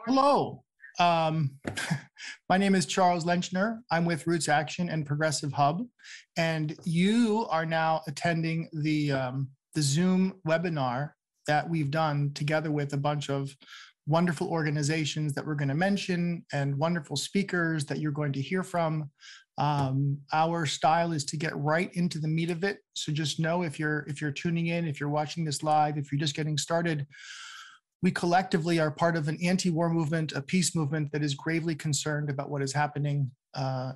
Hello. My name is Charles Lenchner. I'm with RootsAction and Progressive Hub, and you are now attending the Zoom webinar that we've done together with a bunch of wonderful organizations that we're going to mention and wonderful speakers that you're going to hear from. Our style is to get right into the meat of it. So just know if you're tuning in, if you're watching this live, if you're just getting started, we collectively are part of an anti-war movement, a peace movement that is gravely concerned about what is happening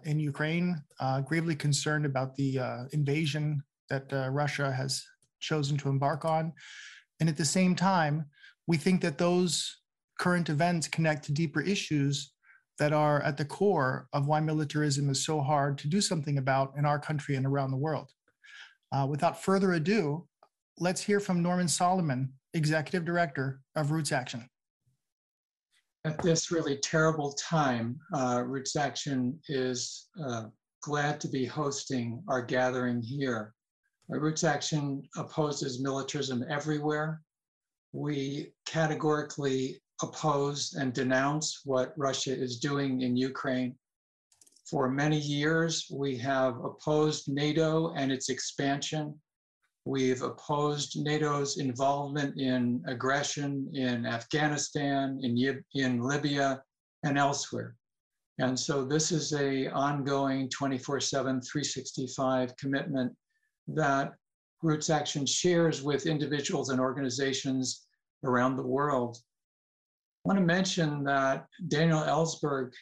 in Ukraine, gravely concerned about the invasion that Russia has chosen to embark on. And at the same time, we think that those current events connect to deeper issues that are at the core of why militarism is so hard to do something about in our country and around the world. Without further ado, let's hear from Norman Solomon, Executive Director of RootsAction. At this really terrible time, RootsAction is glad to be hosting our gathering here. RootsAction opposes militarism everywhere. We categorically oppose and denounce what Russia is doing in Ukraine. For many years, we have opposed NATO and its expansion. We've opposed NATO's involvement in aggression in Afghanistan, in Libya, and elsewhere. And so this is an ongoing 24/7, 365 commitment that RootsAction shares with individuals and organizations around the world. I want to mention that Daniel Ellsberg,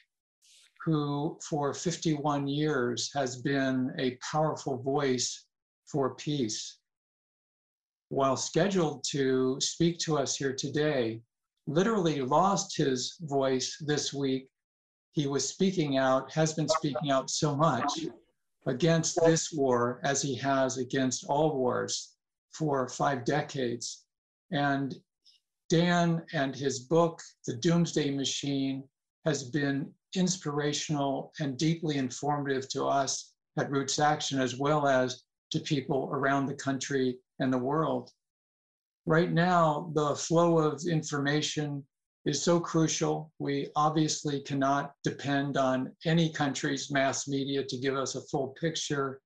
who for 51 years has been a powerful voice for peace, while scheduled to speak to us here today, literally lost his voice this week. He was speaking out, has been speaking out so much against this war as he has against all wars for 5 decades. And Dan and his book, The Doomsday Machine, has been inspirational and deeply informative to us at RootsAction, as well as to people around the country and the world. Right now, the flow of information is so crucial. We obviously cannot depend on any country's mass media to give us a full picture.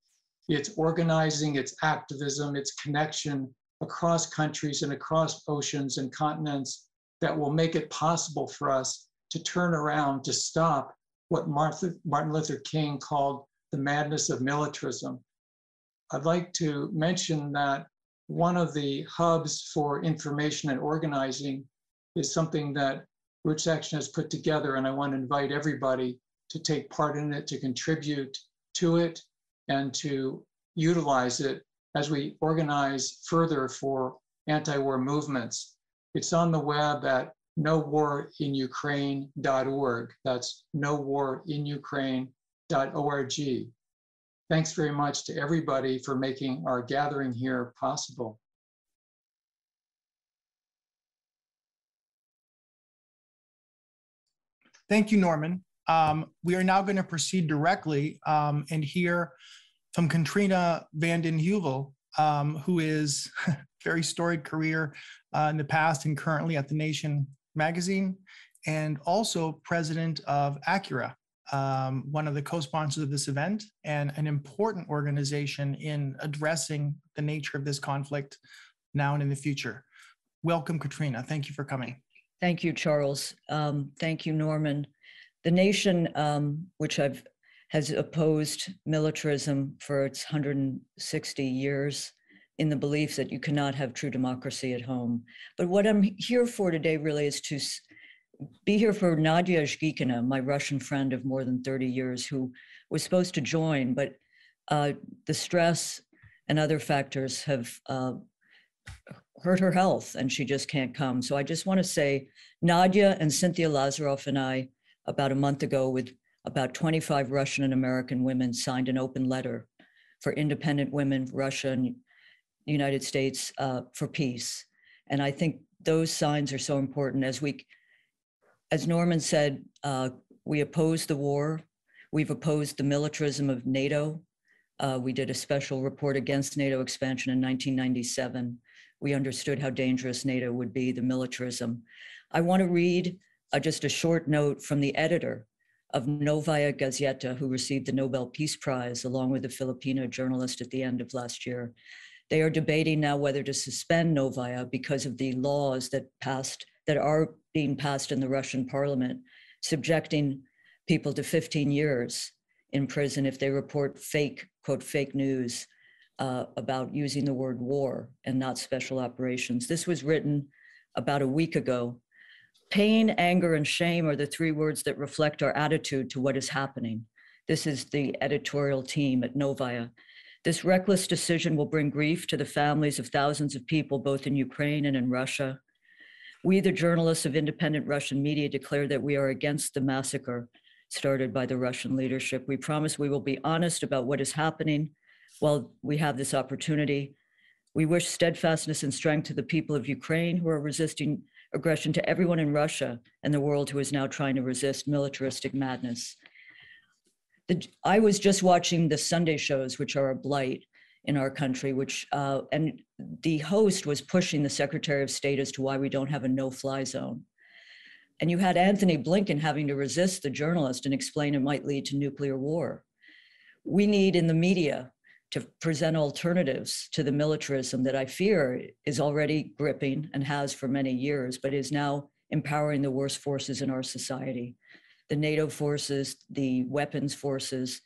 It's organizing, it's activism, it's connection across countries and across oceans and continents that will make it possible for us to turn around, to stop what Martin Luther King called the madness of militarism. I'd like to mention that one of the hubs for information and organizing is something that RootsAction has put together, and I want to invite everybody to take part in it, to contribute to it, and to utilize it as we organize further for anti-war movements. It's on the web at nowarinukraine.org. That's nowarinukraine.org. Thanks very much to everybody for making our gathering here possible. Thank you, Norman. We are now going to proceed directly and hear from Katrina vanden Heuvel, who is a very storied career in the past and currently at The Nation magazine, and also president of Acura, one of the co-sponsors of this event and an important organization in addressing the nature of this conflict now and in the future. Welcome, Katrina. Thank you for coming. Thank you, Charles. Thank you, Norman. The Nation, which has opposed militarism for its 160 years in the belief that you cannot have true democracy at home. But what I'm here for today really is to be here for Nadia Zhgikina, my Russian friend of more than 30 years, who was supposed to join, but the stress and other factors have hurt her health and she just can't come. So I just want to say, Nadia and Cynthia Lazaroff and I, about a month ago, with about 25 Russian and American women, signed an open letter for independent women, Russia and United States, for peace. And I think those signs are so important. As Norman said, we oppose the war. We've opposed the militarism of NATO. We did a special report against NATO expansion in 1997. We understood how dangerous NATO would be, the militarism. I want to read just a short note from the editor of Novaya Gazeta, who received the Nobel Peace Prize along with a Filipino journalist at the end of last year. They are debating now whether to suspend Novaya because of the laws that are being passed in the Russian parliament, subjecting people to 15 years in prison if they report fake, quote, fake news about using the word war and not special operations. This was written about a week ago. Pain, anger, and shame are the three words that reflect our attitude to what is happening. This is the editorial team at Novaya. This reckless decision will bring grief to the families of thousands of people, both in Ukraine and in Russia. We, the journalists of independent Russian media, declare that we are against the massacre started by the Russian leadership. We promise we will be honest about what is happening while we have this opportunity. We wish steadfastness and strength to the people of Ukraine who are resisting aggression, to everyone in Russia and the world who is now trying to resist militaristic madness. I was just watching the Sunday shows, which are a blight in our country, and the host was pushing the Secretary of State as to why we don't have a no-fly zone. And you had Anthony Blinken having to resist the journalist and explain it might lead to nuclear war. We need in the media to present alternatives to the militarism that I fear is already gripping and has for many years, but is now empowering the worst forces in our society. The NATO forces, the weapons forces,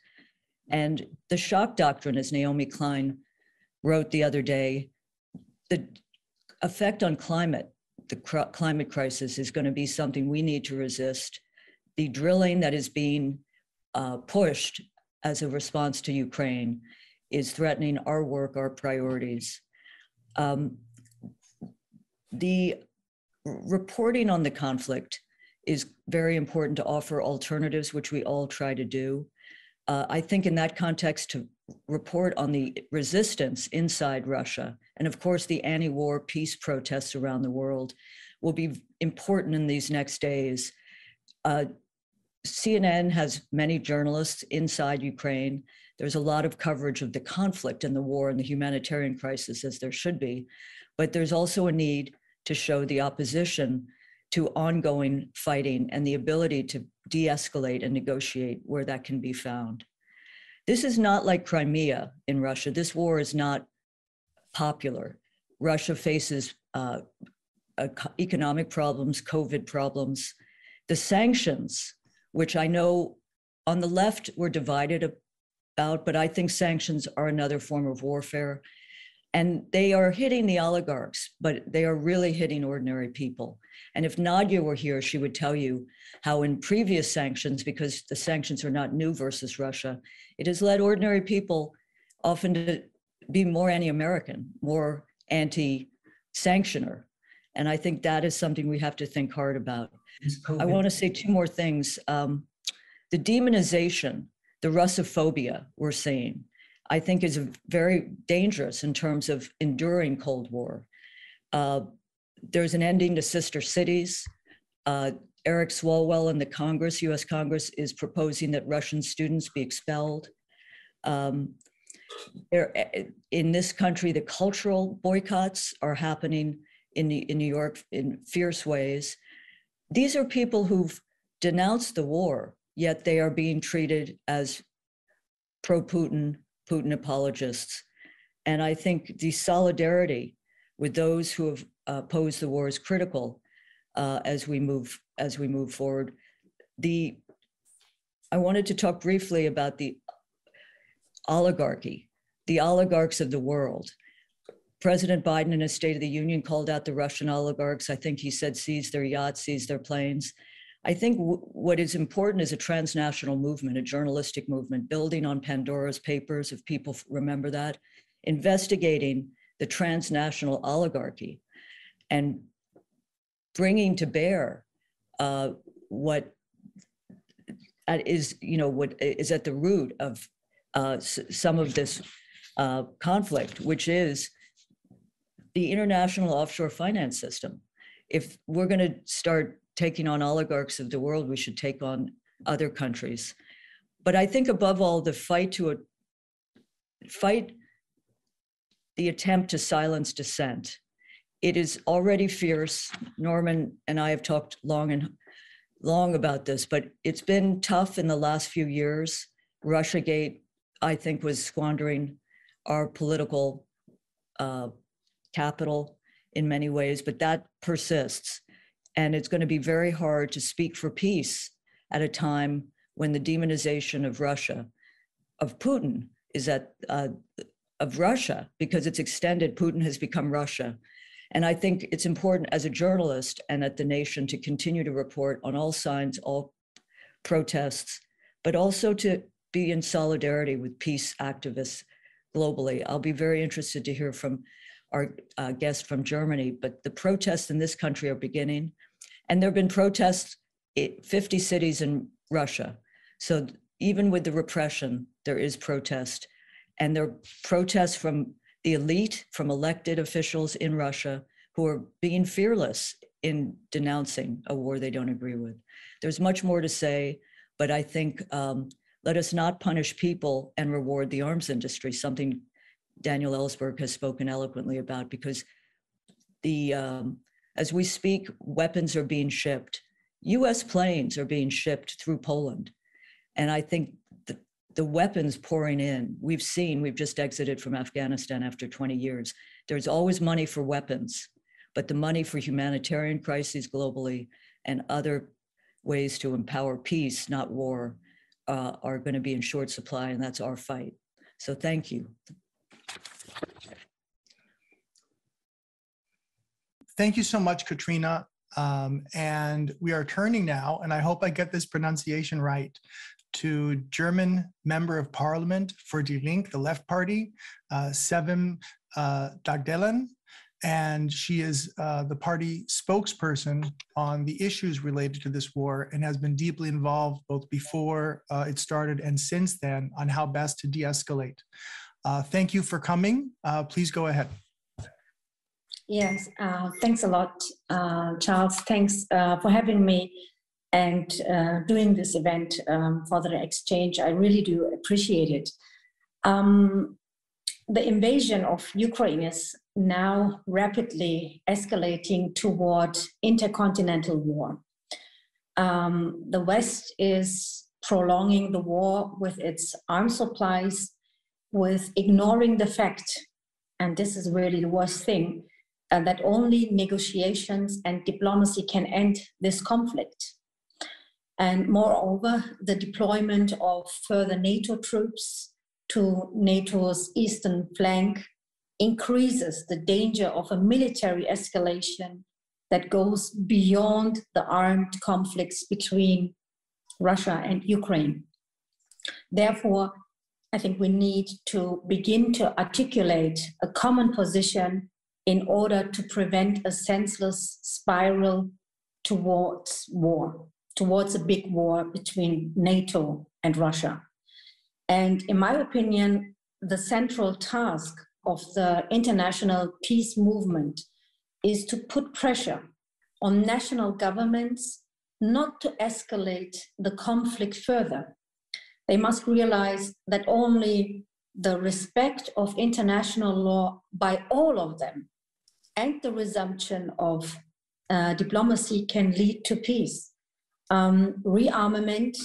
and the shock doctrine, as Naomi Klein wrote the other day. The effect on climate, the climate crisis, is going to be something we need to resist. The drilling that is being pushed as a response to Ukraine is threatening our work, our priorities. The reporting on the conflict is very important to offer alternatives, which we all try to do. I think in that context, to report on the resistance inside Russia, and of course the anti-war peace protests around the world, will be important in these next days. CNN has many journalists inside Ukraine. There's a lot of coverage of the conflict and the war and the humanitarian crisis, as there should be, but there's also a need to show the opposition to ongoing fighting and the ability to de-escalate and negotiate where that can be found. This is not like Crimea in Russia. This war is not popular. Russia faces economic problems, COVID problems. The sanctions, which I know on the left we're divided about, but I think sanctions are another form of warfare. And they are hitting the oligarchs, but they are really hitting ordinary people. And if Nadia were here, she would tell you how in previous sanctions, because the sanctions are not new versus Russia, it has led ordinary people often to be more anti-American, more anti-sanctioner. And I think that is something we have to think hard about. I want to say two more things. The demonization, the Russophobia we're seeing, I think is very dangerous in terms of enduring Cold War. There's an ending to sister cities. Eric Swalwell in the Congress, US Congress, is proposing that Russian students be expelled. In this country, the cultural boycotts are happening in New York in fierce ways. These are people who've denounced the war, yet they are being treated as pro-Putin, Putin apologists. And I think the solidarity with those who have opposed the war is critical as we move forward. I wanted to talk briefly about the oligarchy, the oligarchs of the world. President Biden in his State of the Union called out the Russian oligarchs. I think he said seize their yachts, seize their planes. I think what is important is a transnational movement, a journalistic movement, building on Pandora's Papers, if people remember that, investigating the transnational oligarchy and bringing to bear what is at the root of some of this conflict, which is the international offshore finance system. If we're going to start taking on oligarchs of the world, we should take on other countries. But I think above all, the the attempt to silence dissent. It is already fierce. Norman and I have talked long and long about this, but it's been tough in the last few years. Russiagate, I think, was squandering our political capital in many ways, but that persists. And it's going to be very hard to speak for peace at a time when the demonization of Russia, of Putin, is of Russia, because it's extended. Putin has become Russia. And I think it's important as a journalist and at the Nation to continue to report on all signs, all protests, but also to be in solidarity with peace activists globally. I'll be very interested to hear from our guest from Germany, but the protests in this country are beginning. And there have been protests in 50 cities in Russia. So even with the repression, there is protest. And there are protests from the elite, from elected officials in Russia who are being fearless in denouncing a war they don't agree with. There's much more to say, but I think let us not punish people and reward the arms industry, something Daniel Ellsberg has spoken eloquently about, because as we speak, weapons are being shipped. US planes are being shipped through Poland. And I think the weapons pouring in, we've just exited from Afghanistan after 20 years. There's always money for weapons, but the money for humanitarian crises globally and other ways to empower peace, not war, are going to be in short supply, and that's our fight. So thank you. Thank you so much, Katrina. And we are turning now, and I hope I get this pronunciation right, to German Member of Parliament for Die Linke, the Left Party, Sevim Dağdelen, and she is the party spokesperson on the issues related to this war and has been deeply involved both before it started and since then on how best to de-escalate. Thank you for coming. Please go ahead. Yes, thanks a lot, Charles. Thanks for having me and doing this event for the exchange. I really do appreciate it. The invasion of Ukraine is now rapidly escalating toward intercontinental war. The West is prolonging the war with its arms supplies, with ignoring the fact, and this is really the worst thing, that only negotiations and diplomacy can end this conflict. And moreover, the deployment of further NATO troops to NATO's eastern flank increases the danger of a military escalation that goes beyond the armed conflicts between Russia and Ukraine. Therefore, I think we need to begin to articulate a common position in order to prevent a senseless spiral towards war, towards a big war between NATO and Russia. And in my opinion, the central task of the international peace movement is to put pressure on national governments not to escalate the conflict further. They must realize that only the respect of international law by all of them and the resumption of diplomacy can lead to peace. Rearmament,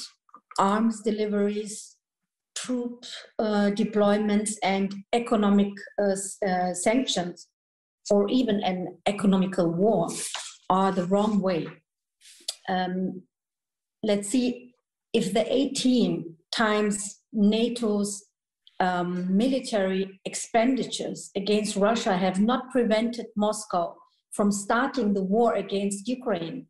arms deliveries, troop deployments, and economic sanctions, or even an economical war, are the wrong way. Let's see if the 18 times NATO's military expenditures against Russia have not prevented Moscow from starting the war against Ukraine,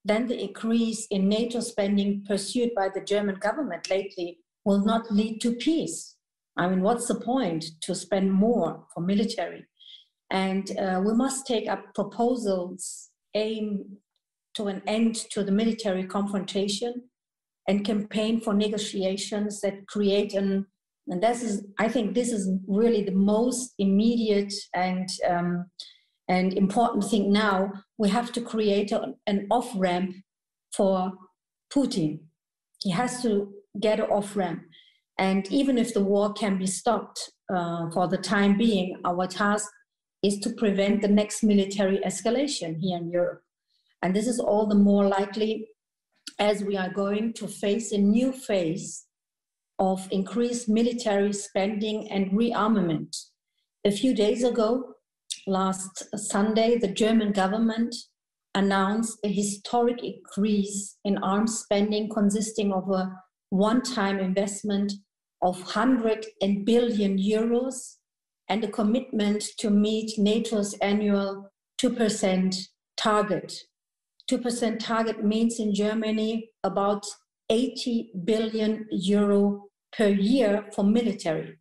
then the increase in NATO spending pursued by the German government lately will not lead to peace. I mean, what's the point to spend more for military? And we must take up proposals aimed to an end to the military confrontation and campaign for negotiations that create and I think this is really the most immediate and important thing now. We have to create an off-ramp for Putin. He has to get an off-ramp. And even if the war can be stopped for the time being, our task is to prevent the next military escalation here in Europe. And this is all the more likely as we are going to face a new phase of increased military spending and rearmament. A few days ago, last Sunday, the German government announced a historic increase in arms spending consisting of a one-time investment of 100 billion euros and a commitment to meet NATO's annual 2% target. 2% target means in Germany about 80 billion euro per year for military.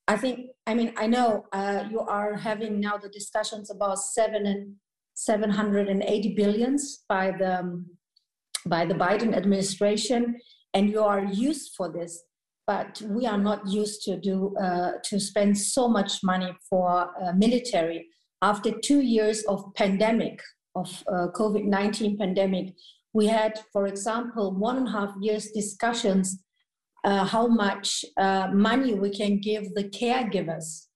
I know you are having now the discussions about 780 billions by the Biden administration, and you are used for this, but we are not used to spend so much money for military. After 2 years of pandemic, of COVID-19 pandemic, we had, for example, 1.5 years discussions how much money we can give the caregivers,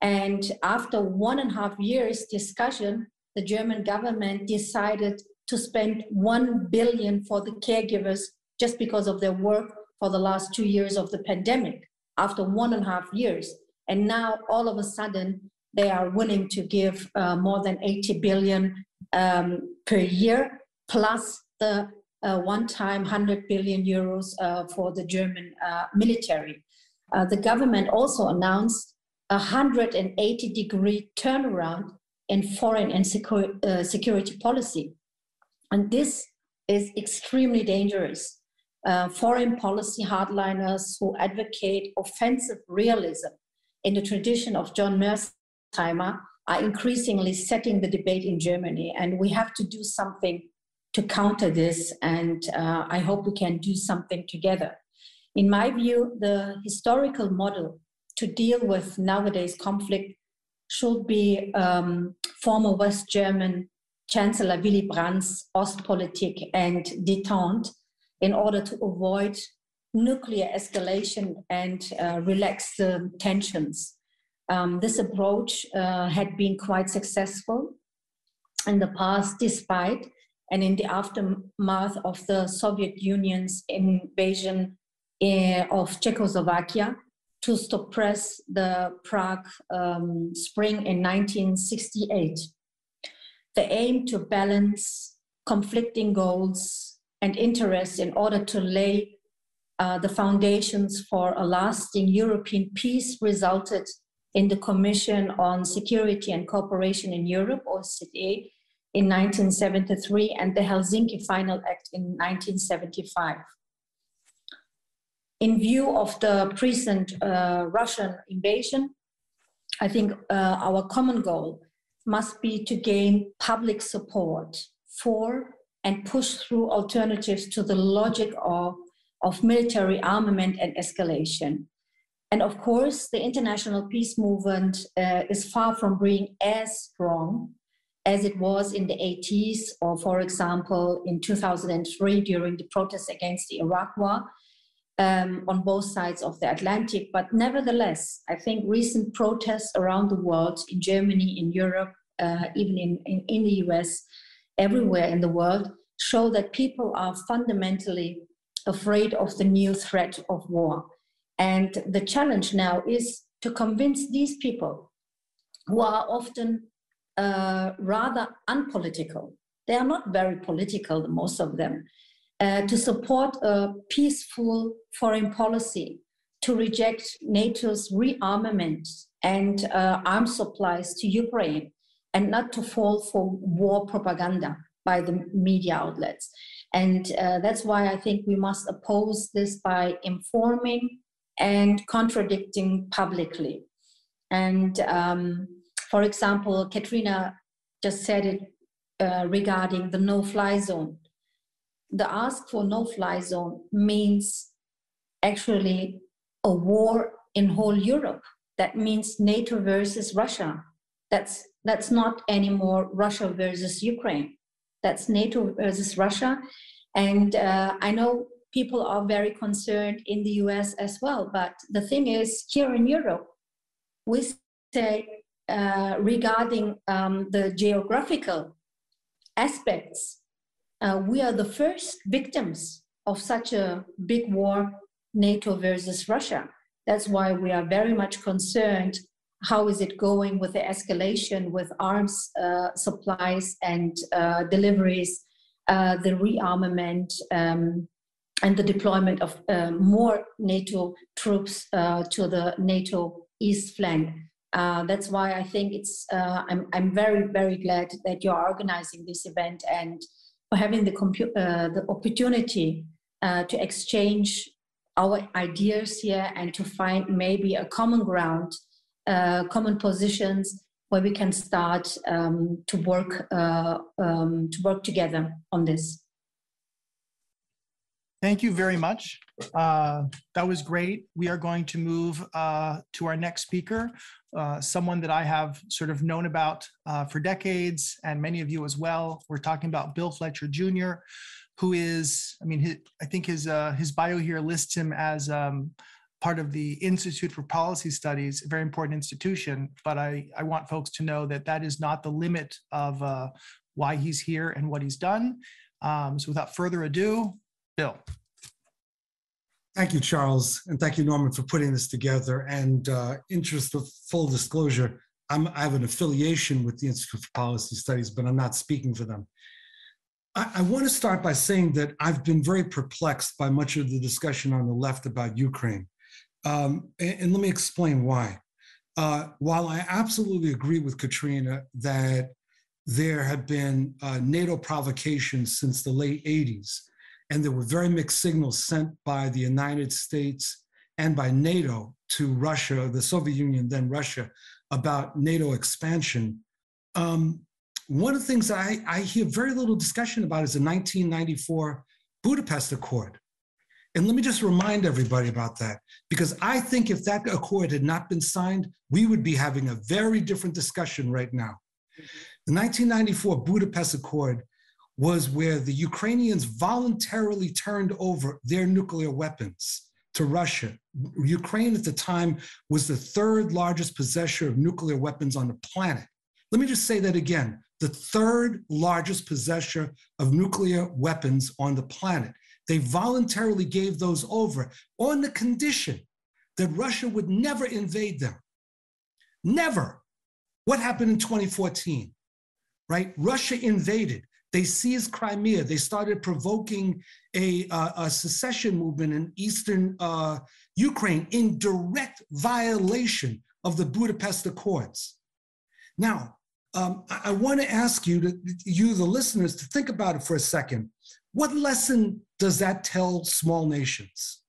and after 1.5 years discussion, the German government decided to spend 1 billion for the caregivers just because of their work for the last 2 years of the pandemic, after 1.5 years. And now all of a sudden, they are willing to give more than 80 billion per year, plus the one-time 100 billion euros for the German military. The government also announced a 180-degree turnaround in foreign and security policy. And this is extremely dangerous. Foreign policy hardliners who advocate offensive realism in the tradition of John Mearsheimer are increasingly setting the debate in Germany. And we have to do something to counter this, and I hope we can do something together. In my view, the historical model to deal with nowadays conflict should be former West German Chancellor Willy Brandt's Ostpolitik and Détente in order to avoid nuclear escalation and relax the tensions. This approach had been quite successful in the past, despite and in the aftermath of the Soviet Union's invasion of Czechoslovakia to suppress the Prague Spring in 1968. The aim to balance conflicting goals and interests in order to lay the foundations for a lasting European peace resulted in the Commission on Security and Cooperation in Europe, OSCE, in 1973, and the Helsinki Final Act in 1975. In view of the recent Russian invasion, I think our common goal must be to gain public support for and push through alternatives to the logic of military armament and escalation. And of course, the international peace movement is far from being as strong as it was in the 80s, or for example, in 2003 during the protests against the Iraq War on both sides of the Atlantic. But nevertheless, I think recent protests around the world, in Germany, in Europe, even in the US, everywhere in the world, show that people are fundamentally afraid of the new threat of war. And the challenge now is to convince these people, who are often rather unpolitical, they are not very political, most of them, to support a peaceful foreign policy, to reject NATO's rearmament and arms supplies to Ukraine, and not to fall for war propaganda by the media outlets. And that's why I think we must oppose this by informing and contradicting publicly. And for example, Katrina just said it regarding the no-fly zone. The ask for no-fly zone means actually a war in whole Europe. That means NATO versus Russia. That's not anymore Russia versus Ukraine. That's NATO versus Russia. And I know people are very concerned in the US as well. But the thing is, here in Europe, we say regarding the geographical aspects, we are the first victims of such a big war, NATO versus Russia. That's why we are very much concerned. How is it going with the escalation with arms supplies and deliveries, the rearmament, and the deployment of more NATO troops to the NATO East flank? That's why I think I'm very, very glad that you're organizing this event and for having the opportunity to exchange our ideas here and to find maybe a common ground, common positions where we can start to work together on this. Thank you very much. That was great. We are going to move to our next speaker, someone that I have sort of known about for decades, and many of you as well. We're talking about Bill Fletcher Jr., who is, I think his bio here lists him as part of the Institute for Policy Studies, a very important institution, but I want folks to know that that is not the limit of why he's here and what he's done. So without further ado, Bill. Thank you, Charles, and thank you, Norman, for putting this together. And interest of full disclosure, I have an affiliation with the Institute for Policy Studies, but I'm not speaking for them. I want to start by saying that I've been very perplexed by much of the discussion on the left about Ukraine. And let me explain why. While I absolutely agree with Katrina that there have been NATO provocations since the late 80s, and there were very mixed signals sent by the United States and by NATO to Russia, the Soviet Union, then Russia, about NATO expansion. One of the things I hear very little discussion about is the 1994 Budapest Accord. And let me just remind everybody about that, because I think if that accord had not been signed, we would be having a very different discussion right now. The 1994 Budapest Accord was where the Ukrainians voluntarily turned over their nuclear weapons to Russia. Ukraine at the time was the third largest possessor of nuclear weapons on the planet. Let me just say that again, the third largest possessor of nuclear weapons on the planet. They voluntarily gave those over on the condition that Russia would never invade them. Never. What happened in 2014, right? Russia invaded. They seized Crimea. They started provoking a secession movement in eastern Ukraine in direct violation of the Budapest Accords. Now, I want to ask you, the listeners, to think about it for a second. What lesson does that tell small nations,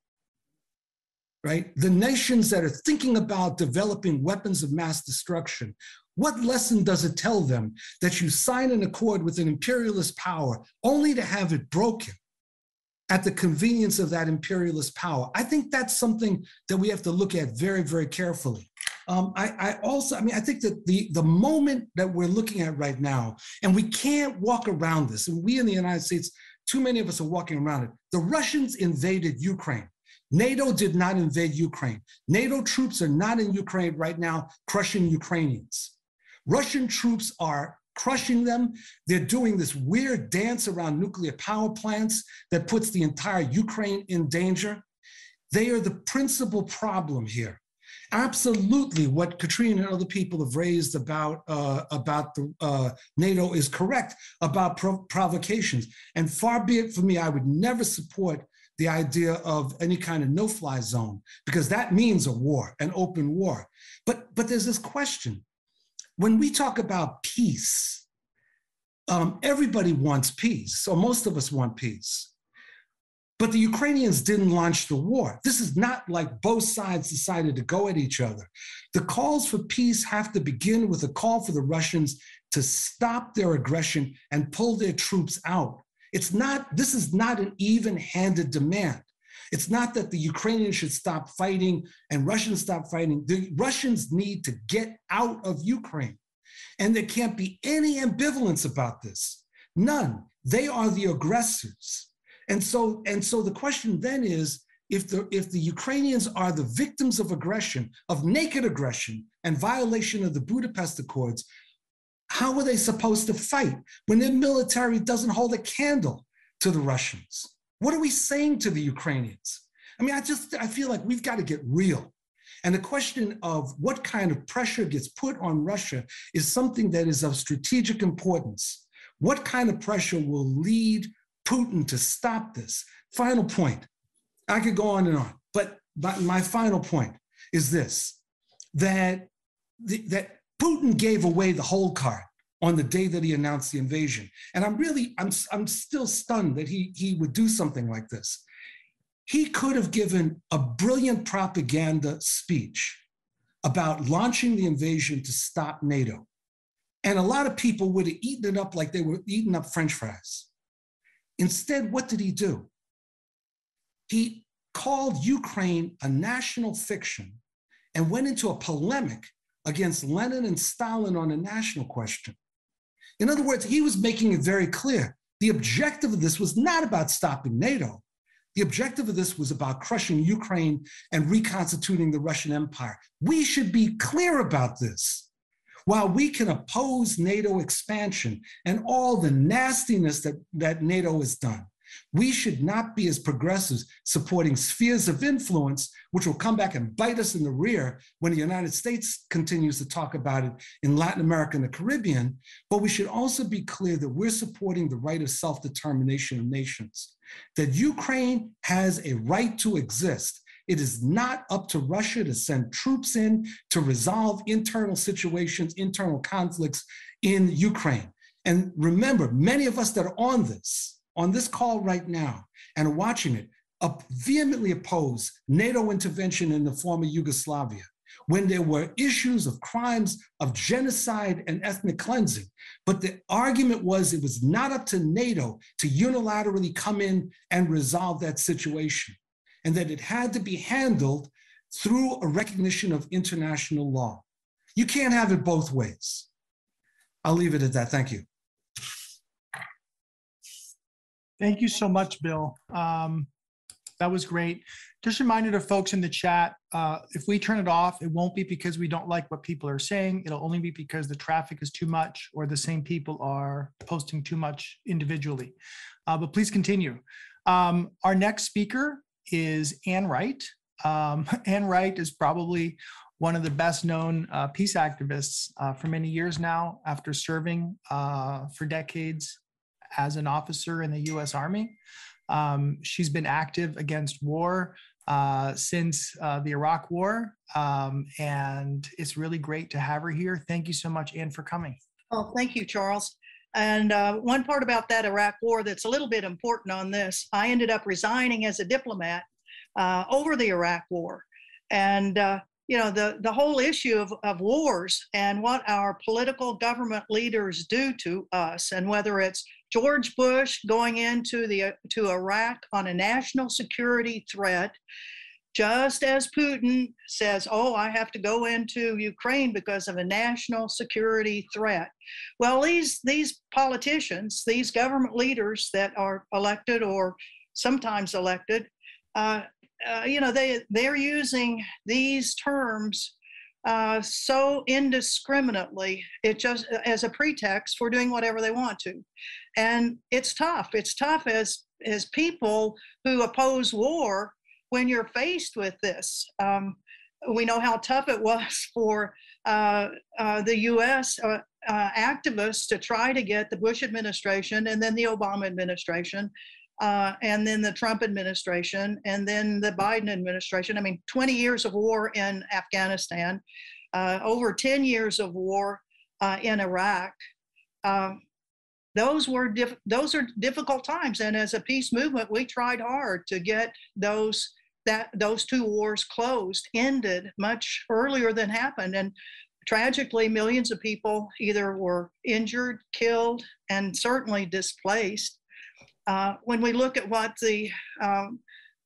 right? The nations that are thinking about developing weapons of mass destruction. What lesson does it tell them that you sign an accord with an imperialist power only to have it broken at the convenience of that imperialist power? I think that's something that we have to look at very, very carefully. I think that the moment that we're looking at right now, and we can't walk around this, and we in the United States, too many of us are walking around it. The Russians invaded Ukraine. NATO did not invade Ukraine. NATO troops are not in Ukraine right now crushing Ukrainians. Russian troops are crushing them. They're doing this weird dance around nuclear power plants that puts the entire Ukraine in danger. They are the principal problem here. Absolutely, what Katrina and other people have raised about NATO is correct about provocations. And far be it from me, I would never support the idea of any kind of no-fly zone, because that means a war, an open war. But there's this question. When we talk about peace, everybody wants peace, or most of us want peace. But the Ukrainians didn't launch the war. This is not like both sides decided to go at each other. The calls for peace have to begin with a call for the Russians to stop their aggression and pull their troops out. This is not an even-handed demand. It's not that the Ukrainians should stop fighting and Russians stop fighting. The Russians need to get out of Ukraine. And there can't be any ambivalence about this. None. They are the aggressors. And so the question then is, if the Ukrainians are the victims of aggression, of naked aggression and violation of the Budapest Accords, How are they supposed to fight when their military doesn't hold a candle to the Russians? What are we saying to the Ukrainians? I mean, I feel like we've got to get real. And the question of what kind of pressure gets put on Russia is something that is of strategic importance. What kind of pressure will lead Putin to stop this? Final point. I could go on and on, but my final point is this, that Putin gave away the whole card on the day that he announced the invasion. And I'm still stunned that he would do something like this. He could have given a brilliant propaganda speech about launching the invasion to stop NATO. And a lot of people would have eaten it up like they were eating up French fries. Instead, what did he do? He called Ukraine a national fiction and went into a polemic against Lenin and Stalin on a national question. In other words, he was making it very clear. The objective of this was not about stopping NATO. The objective of this was about crushing Ukraine and reconstituting the Russian Empire. We should be clear about this. While we can oppose NATO expansion and all the nastiness that NATO has done, we should not be, as progressives, supporting spheres of influence, which will come back and bite us in the rear when the United States continues to talk about it in Latin America and the Caribbean. But we should also be clear that we're supporting the right of self-determination of nations, that Ukraine has a right to exist. It is not up to Russia to send troops in to resolve internal situations, internal conflicts in Ukraine. And remember, many of us that are on this call right now and are watching it, vehemently oppose NATO intervention in the former Yugoslavia when there were issues of crimes of genocide and ethnic cleansing. But the argument was it was not up to NATO to unilaterally come in and resolve that situation, and that it had to be handled through a recognition of international law. You can't have it both ways. I'll leave it at that. Thank you. Thank you so much, Bill. That was great. Just reminded of folks in the chat, if we turn it off, it won't be because we don't like what people are saying. It'll only be because the traffic is too much or the same people are posting too much individually. But please continue. Our next speaker is Ann Wright. Ann Wright is probably one of the best known peace activists for many years now, after serving for decades as an officer in the US Army. She's been active against war since the Iraq War, and it's really great to have her here. Thank you so much, Ann, for coming. Oh, thank you, Charles. And one part about that Iraq War that's a little bit important on this, I ended up resigning as a diplomat over the Iraq War. And you know, the whole issue of wars and what our political government leaders do to us, and whether it's George Bush going into to Iraq on a national security threat, just as Putin says, oh, I have to go into Ukraine because of a national security threat. Well, these politicians, these government leaders that are elected or sometimes elected, you know, they're using these terms so indiscriminately, it just as a pretext for doing whatever they want to. And it's tough. It's tough as people who oppose war when you're faced with this. We know how tough it was for the US activists to try to get the Bush administration and then the Obama administration and then the Trump administration, and then the Biden administration. I mean, 20 years of war in Afghanistan, over 10 years of war in Iraq. Those are difficult times. And as a peace movement, we tried hard to get those two wars closed, ended much earlier than happened. And tragically, millions of people either were injured, killed, and certainly displaced. When we look at what the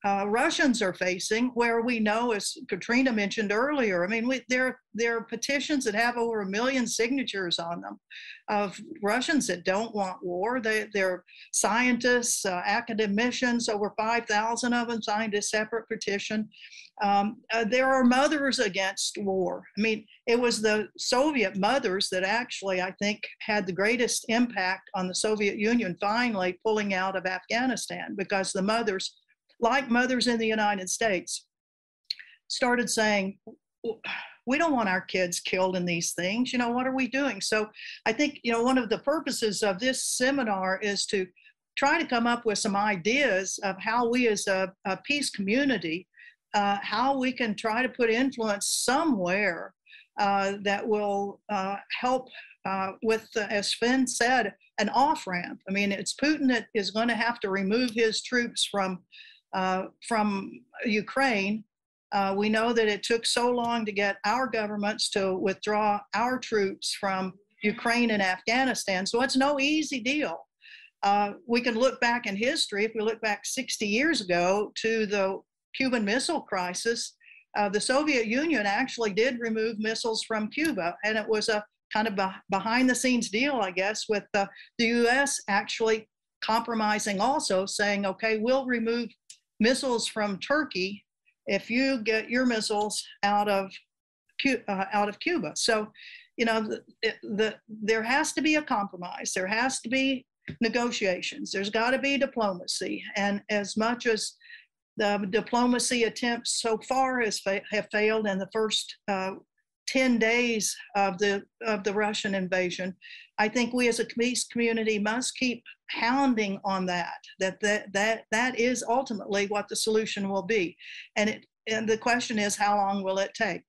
Russians are facing, where we know, as Katrina mentioned earlier, I mean, there are petitions that have over 1 million signatures on them of Russians that don't want war. They're scientists, academicians, over 5,000 of them signed a separate petition. There are mothers against war. I mean, it was the Soviet mothers that actually, I think, had the greatest impact on the Soviet Union finally pulling out of Afghanistan, because the mothers, like mothers in the United States, started saying, we don't want our kids killed in these things. You know, what are we doing? So I think, you know, one of the purposes of this seminar is to try to come up with some ideas of how we as a peace community, how we can try to put influence somewhere that will help with, as Finn said, an off-ramp. I mean, it's Putin that is going to have to remove his troops from Ukraine. We know that it took so long to get our governments to withdraw our troops from Ukraine and Afghanistan, so it's no easy deal. We can look back in history, if we look back 60 years ago to the Cuban Missile Crisis, the Soviet Union actually did remove missiles from Cuba, and it was a kind of behind the scenes deal, I guess, with the US actually compromising also, saying, okay, we'll remove missiles from Turkey if you get your missiles out of Cuba. So, you know, there has to be a compromise. There has to be negotiations. There's got to be diplomacy. And as much as the diplomacy attempts so far have failed in the first 10 days of the Russian invasion, I think we as a peace community must keep hounding on that is ultimately what the solution will be. And the question is, how long will it take?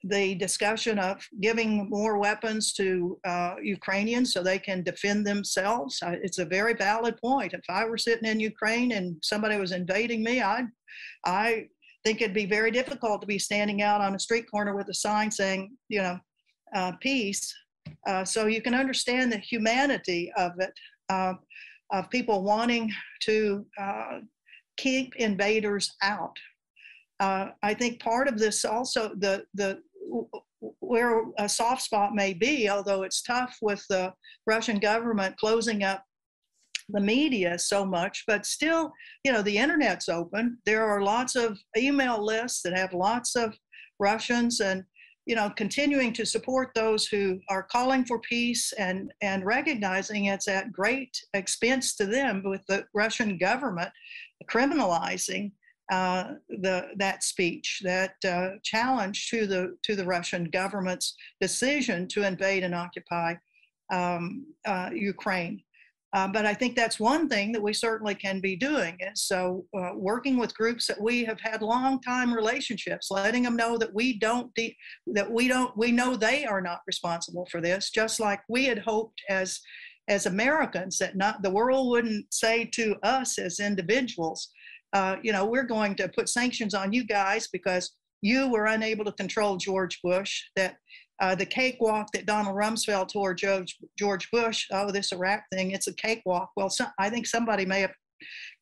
The discussion of giving more weapons to Ukrainians so they can defend themselves, it's a very valid point. If I were sitting in Ukraine and somebody was invading me, I think it'd be very difficult to be standing out on a street corner with a sign saying, you know, peace. So you can understand the humanity of it, of people wanting to keep invaders out. I think part of this also, where a soft spot may be, although it's tough with the Russian government closing up the media so much, but still, you know, the internet's open. There are lots of email lists that have lots of Russians, and, you know, continuing to support those who are calling for peace and recognizing it's at great expense to them with the Russian government criminalizing that speech, that challenge to the Russian government's decision to invade and occupy Ukraine. But I think that's one thing that we certainly can be doing. And so working with groups that we have had long-time relationships, letting them know that we know they are not responsible for this, just like we had hoped as Americans that the world wouldn't say to us as individuals, you know, we're going to put sanctions on you guys because you were unable to control George Bush, that the cakewalk that Donald Rumsfeld tore George Bush, oh, this Iraq thing, it's a cakewalk. Well, I think somebody may have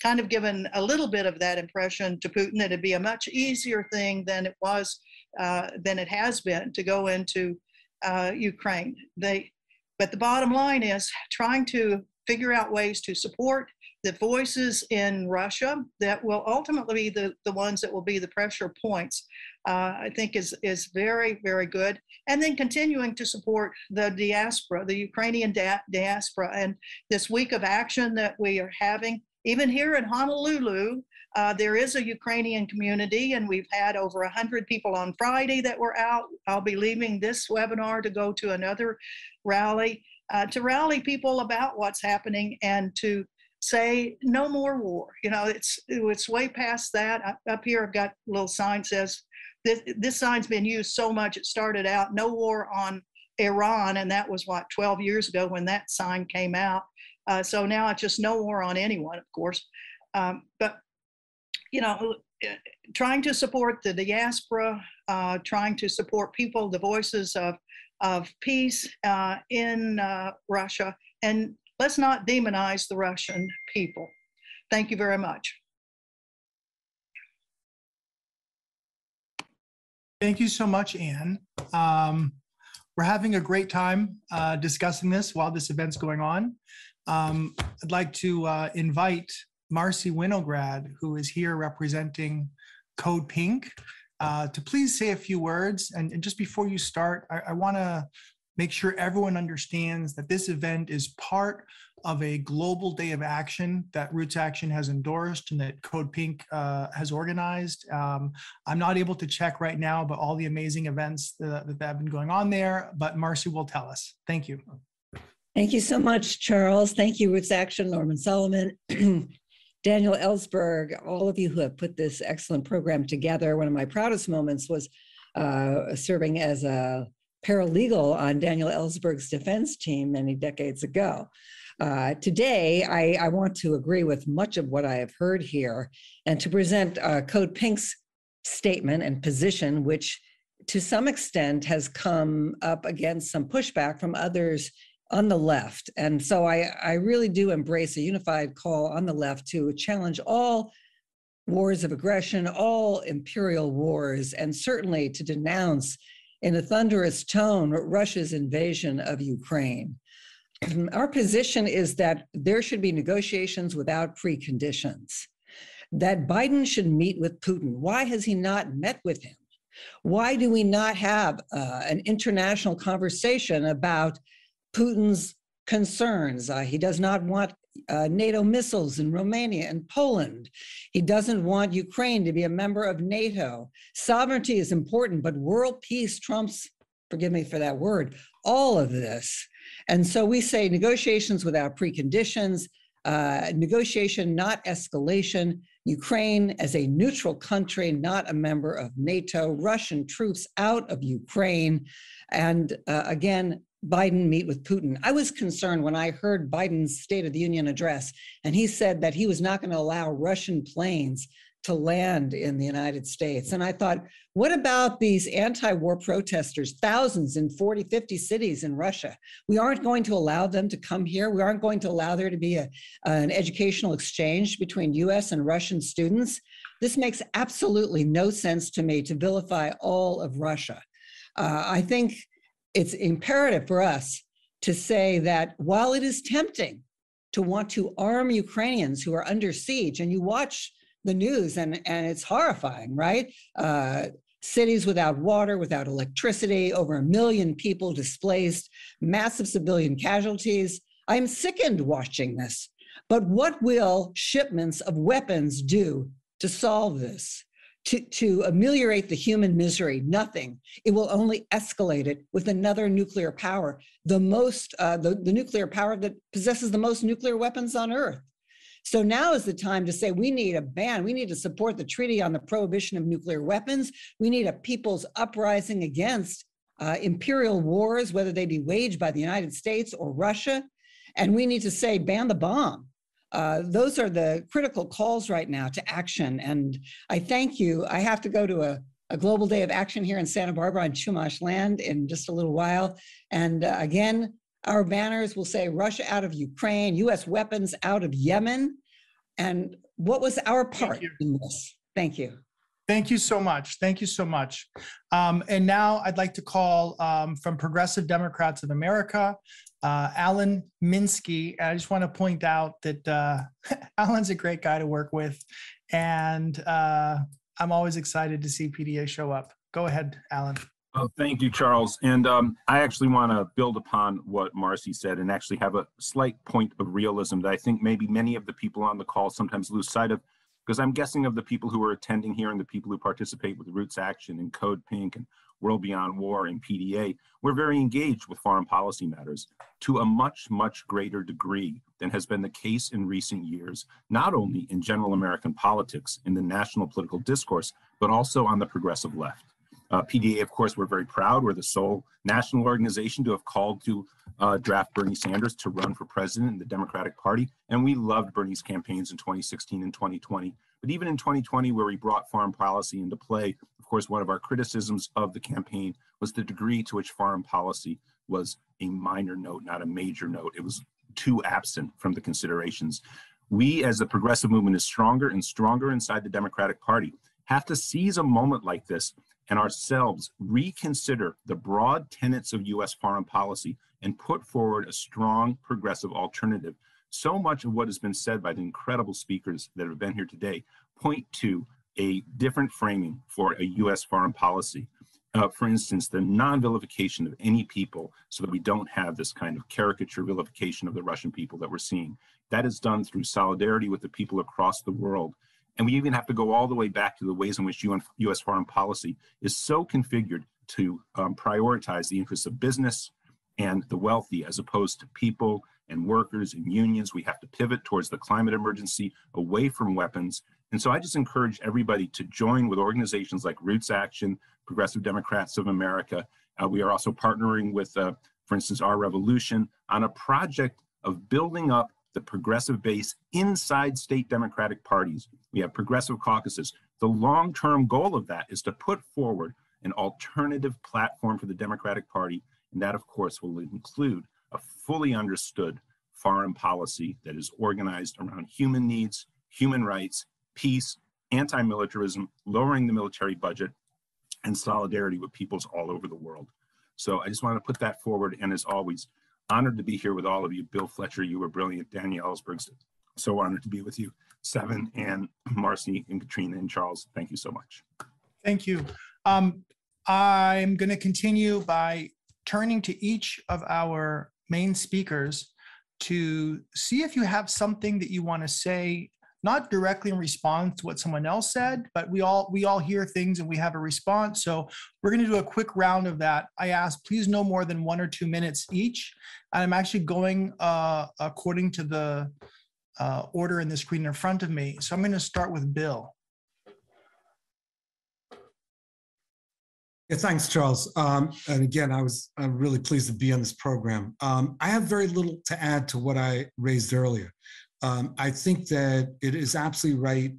kind of given a little bit of that impression to Putin, that it'd be a much easier thing than it was, than it has been to go into Ukraine. But the bottom line is trying to figure out ways to support the voices in Russia that will ultimately be the ones that will be the pressure points, I think is very, very good. And then continuing to support the diaspora, the Ukrainian diaspora, and this week of action that we are having. Even here in Honolulu, there is a Ukrainian community, and we've had over 100 people on Friday that were out. I'll be leaving this webinar to go to another rally, to rally people about what's happening and to say no more war. You know, it's way past that. Up here, I've got a little sign says, this sign's been used so much, it started out, no war on Iran, and that was what, 12 years ago when that sign came out. So now it's just no war on anyone, of course. But, you know, trying to support the diaspora, trying to support people, the voices of peace in Russia, and let's not demonize the Russian people. Thank you very much. Thank you so much, Anne. We're having a great time discussing this while this event's going on. I'd like to invite Marcy Winograd, who is here representing CodePink to please say a few words. And just before you start, I want to make sure everyone understands that this event is part of a global day of action that RootsAction has endorsed and that CodePink has organized. I'm not able to check right now about all the amazing events that have been going on there, but Marcy will tell us. Thank you. Thank you so much, Charles. Thank you, RootsAction, Norman Solomon, Daniel Ellsberg, all of you who have put this excellent program together. One of my proudest moments was serving as a paralegal on Daniel Ellsberg's defense team many decades ago. Today, I want to agree with much of what I have heard here and to present CodePink's statement and position, which to some extent has come up against some pushback from others on the left. And so I really do embrace a unified call on the left to challenge all wars of aggression, all imperial wars, and certainly to denounce in a thunderous tone Russia's invasion of Ukraine. Our position is that there should be negotiations without preconditions, that Biden should meet with Putin. Why has he not met with him? Why do we not have an international conversation about Putin's concerns? He does not want NATO missiles in Romania and Poland. He doesn't want Ukraine to be a member of NATO. Sovereignty is important, but world peace trumps, forgive me for that word, all of this. And so we say negotiations without preconditions, negotiation, not escalation, Ukraine as a neutral country, not a member of NATO, Russian troops out of Ukraine, and again, Biden meet with Putin. I was concerned when I heard Biden's State of the Union address, and he said that he was not going to allow Russian planes to land in the United States. And I thought, what about these anti-war protesters, thousands in 40, 50 cities in Russia? We aren't going to allow them to come here. We aren't going to allow there to be an educational exchange between US and Russian students. This makes absolutely no sense to me to vilify all of Russia. I think it's imperative for us to say that while it is tempting to want to arm Ukrainians who are under siege, and you watch the news and it's horrifying, right? Cities without water, without electricity, over 1 million people displaced, massive civilian casualties. I'm sickened watching this. But what will shipments of weapons do to solve this? To ameliorate the human misery? Nothing. It will only escalate it with another nuclear power, the nuclear power that possesses the most nuclear weapons on Earth. So now is the time to say we need a ban. We need to support the Treaty on the Prohibition of Nuclear Weapons. We need a people's uprising against imperial wars, whether they be waged by the United States or Russia. And we need to say ban the bomb. Those are the critical calls right now to action. And I thank you. I have to go to a global day of action here in Santa Barbara on Chumash land in just a little while. And again, our banners will say Russia out of Ukraine, US weapons out of Yemen. And what was our part in this? Thank you. Thank you so much. Thank you so much. And now I'd like to call from Progressive Democrats of America, Alan Minsky. I just want to point out that Alan's a great guy to work with, and I'm always excited to see PDA show up. Go ahead, Alan. Oh, thank you, Charles. And I actually want to build upon what Marcy said and actually have a slight point of realism that I think maybe many of the people on the call sometimes lose sight of, because I'm guessing of the people who are attending here and the people who participate with RootsAction and CodePink and World Beyond War and PDA, we're very engaged with foreign policy matters to a much, much greater degree than has been the case in recent years, not only in general American politics, in the national political discourse, but also on the progressive left. PDA, of course, we're very proud. We're the sole national organization to have called to draft Bernie Sanders to run for president in the Democratic Party. And we loved Bernie's campaigns in 2016 and 2020. But even in 2020, where we brought foreign policy into play, of course, one of our criticisms of the campaign was the degree to which foreign policy was a minor note, not a major note. It was too absent from the considerations. We, as the progressive movement is stronger and stronger inside the Democratic Party, have to seize a moment like this and ourselves reconsider the broad tenets of U.S. foreign policy and put forward a strong progressive alternative. So much of what has been said by the incredible speakers that have been here today point to a different framing for a US foreign policy. For instance, the non-vilification of any people so that we don't have this kind of caricature vilification of the Russian people that we're seeing. That is done through solidarity with the people across the world. And we even have to go all the way back to the ways in which US foreign policy is so configured to prioritize the interests of business and the wealthy as opposed to people and workers and unions. We have to pivot towards the climate emergency, away from weapons. And so I just encourage everybody to join with organizations like RootsAction, Progressive Democrats of America. We are also partnering with, for instance, Our Revolution on a project of building up the progressive base inside state democratic parties. We have progressive caucuses. The long-term goal of that is to put forward an alternative platform for the Democratic Party. And that, of course, will include a fully understood foreign policy that is organized around human needs, human rights, peace, anti-militarism, lowering the military budget, and solidarity with peoples all over the world. So I just want to put that forward. And as always, honored to be here with all of you. Bill Fletcher, you were brilliant. Daniel Ellsberg, so honored to be with you. Sevim and Marcy and Katrina and Charles, thank you so much. Thank you. I'm going to continue by turning to each of our main speakers to see if you have something that you want to say, not directly in response to what someone else said, but we all hear things and we have a response. So we're going to do a quick round of that. I ask, please no more than 1 or 2 minutes each. And I'm actually going according to the order in the screen in front of me. So I'm going to start with Bill. Yeah, thanks, Charles. And again, I'm really pleased to be on this program. I have very little to add to what I raised earlier. I think that it is absolutely right.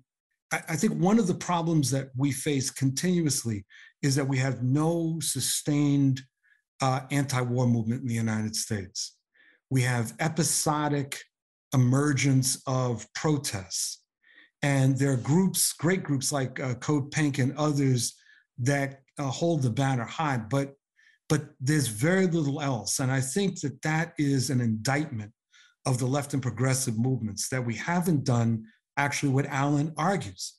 I think one of the problems that we face continuously is that we have no sustained anti-war movement in the United States. We have episodic emergence of protests. And there are groups, great groups like CodePink and others that hold the banner high, but there's very little else. And I think that that is an indictment of the left and progressive movements, that we haven't done actually what Alan argues.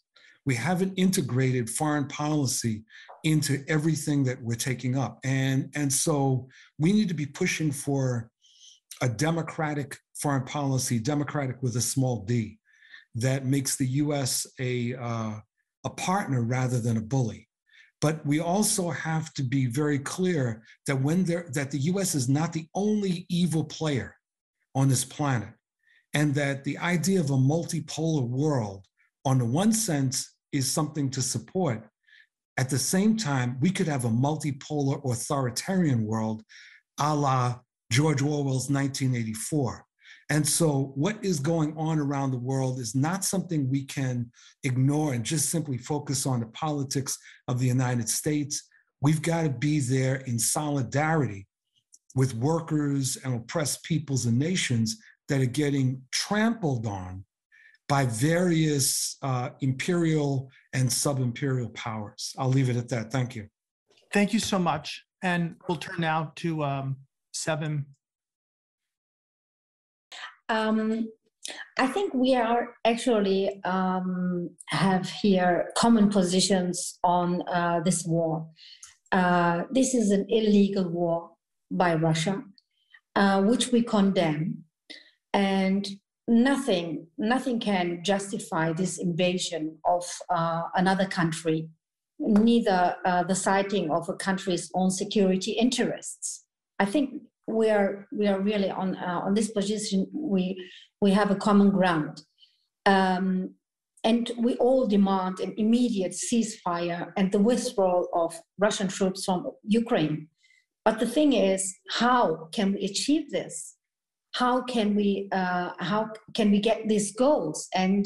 We haven't integrated foreign policy into everything that we're taking up. And so we need to be pushing for a democratic foreign policy, democratic with a small d, that makes the US a partner rather than a bully. But we also have to be very clear that that the US is not the only evil player on this planet, and that the idea of a multipolar world, on the one sense, is something to support. At the same time, we could have a multipolar authoritarian world a la George Orwell's 1984. And so what is going on around the world is not something we can ignore and just simply focus on the politics of the United States. We've got to be there in solidarity with workers and oppressed peoples and nations that are getting trampled on by various imperial and sub-imperial powers. I'll leave it at that. Thank you. Thank you so much. And we'll turn now to Sevim. I think we are actually have here common positions on this war. This is an illegal war by Russia, which we condemn, and nothing can justify this invasion of another country, neither the citing of a country's own security interests. I think we are really on this position. We have a common ground, and we all demand an immediate ceasefire and the withdrawal of Russian troops from Ukraine. But the thing is, how can we achieve this? How can we get these goals? And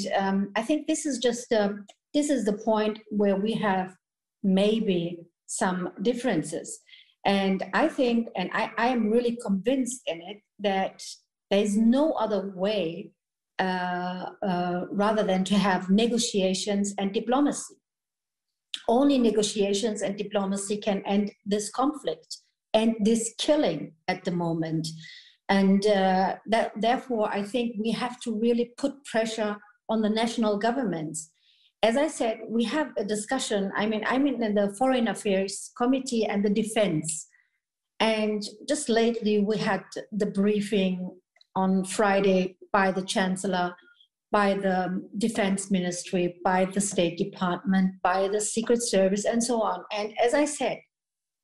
I think this is just this is the point where we have maybe some differences. And I think, and I am really convinced in it, that there is no other way rather than to have negotiations and diplomacy. Only negotiations and diplomacy can end this conflict and this killing at the moment. And therefore, I think we have to really put pressure on the national governments as I said, we have a discussion. I mean, I'm in the Foreign Affairs Committee and the Defense. And just lately, we had the briefing on Friday by the Chancellor, by the Defense Ministry, by the State Department, by the Secret Service, and so on. And as I said,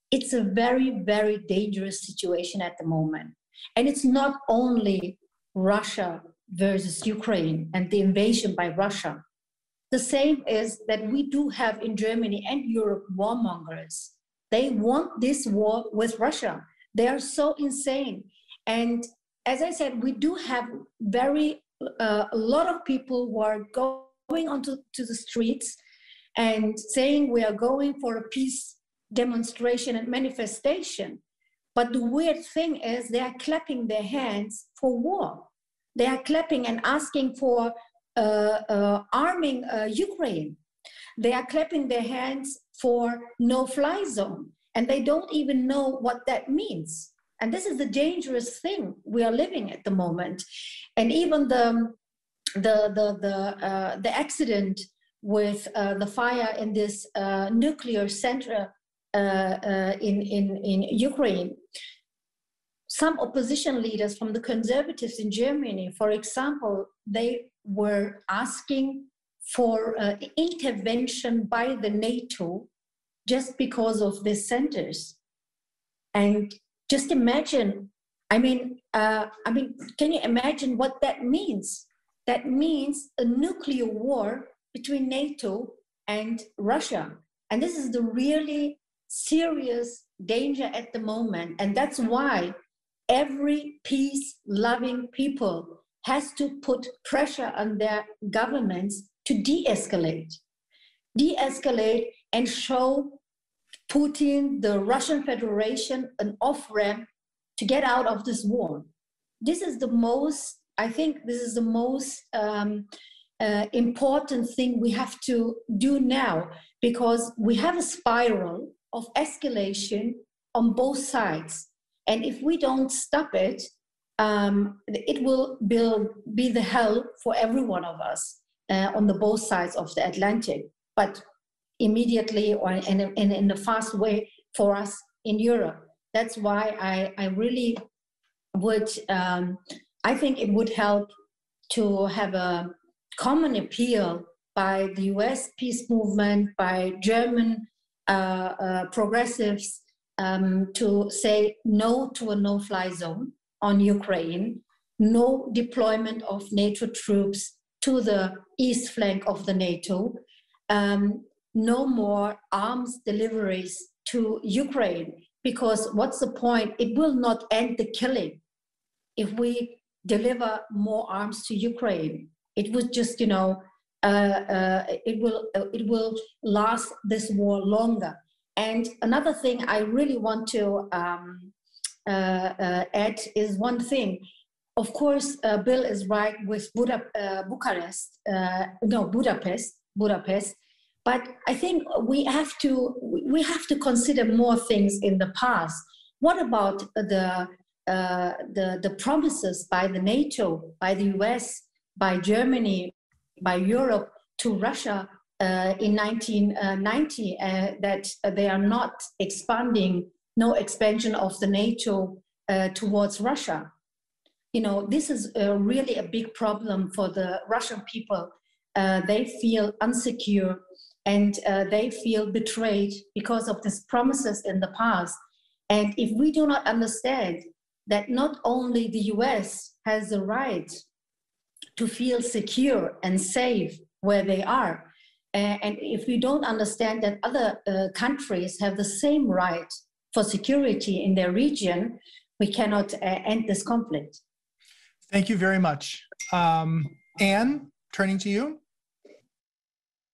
it's a very, very dangerous situation at the moment. And it's not only Russia versus Ukraine and the invasion by Russia. The same is that we do have in Germany and Europe warmongers. They want this war with Russia. They are so insane. And as I said, we do have a lot of people who are going onto the streets and saying we are going for a peace demonstration and manifestation. But the weird thing is they are clapping their hands for war. They are clapping and asking for arming Ukraine. They are clapping their hands for no-fly zone, and they don't even know what that means. And this is the dangerous thing we are living at the moment. And even the accident with the fire in this nuclear center in Ukraine. Some opposition leaders from the conservatives in Germany, for example, they were asking for intervention by the NATO just because of these centers. And just imagine, can you imagine what that means? That means a nuclear war between NATO and Russia. And this is the really serious danger at the moment. And that's why every peace-loving people has to put pressure on their governments to de-escalate. De-escalate and show Putin, the Russian Federation, an off-ramp to get out of this war. This is the most, I think this is the most important thing we have to do now, because we have a spiral of escalation on both sides. And if we don't stop it, it will be the hell for every one of us on the both sides of the Atlantic, but immediately or in a fast way for us in Europe. That's why I really would, I think it would help to have a common appeal by the US peace movement, by German progressives, to say no to a no-fly zone on Ukraine, no deployment of NATO troops to the east flank of the NATO, no more arms deliveries to Ukraine, because what's the point? It will not end the killing if we deliver more arms to Ukraine. It would just, it will last this war longer. And another thing I really want to add is one thing. Of course, Bill is right with Budapest, but I think we have to consider more things in the past. What about the promises by the NATO, by the US, by Germany, by Europe to Russia in 1990 that they are not expanding, no expansion of the NATO towards Russia? You know, this is really a big problem for the Russian people. They feel insecure and they feel betrayed because of these promises in the past. And if we do not understand that not only the US has the right to feel secure and safe where they are, and if we don't understand that other countries have the same right for security in their region, we cannot end this conflict. Thank you very much. Anne, turning to you.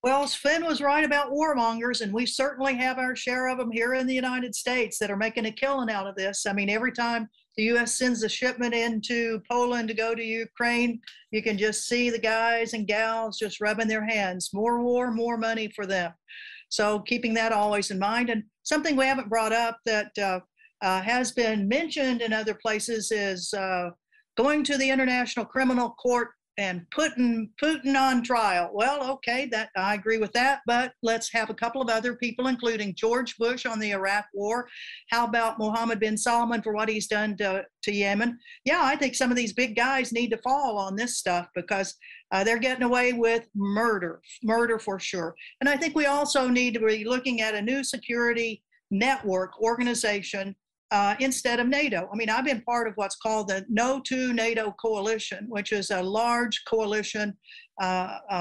Well, Sven was right about warmongers, and we certainly have our share of them here in the United States that are making a killing out of this. I mean, every time the U.S. sends a shipment into Poland to go to Ukraine, you can just see the guys and gals just rubbing their hands. More war, more money for them. So keeping that always in mind. And something we haven't brought up that has been mentioned in other places is going to the International Criminal Court and putting Putin on trial. Well, okay, that I agree with that, but let's have a couple of other people, including George Bush on the Iraq War. How about Mohammed bin Salman for what he's done to Yemen? Yeah, I think some of these big guys need to fall on this stuff because they're getting away with murder for sure. And I think we also need to be looking at a new security network organization instead of NATO. I mean, I've been part of what's called the No to NATO Coalition, which is a large coalition,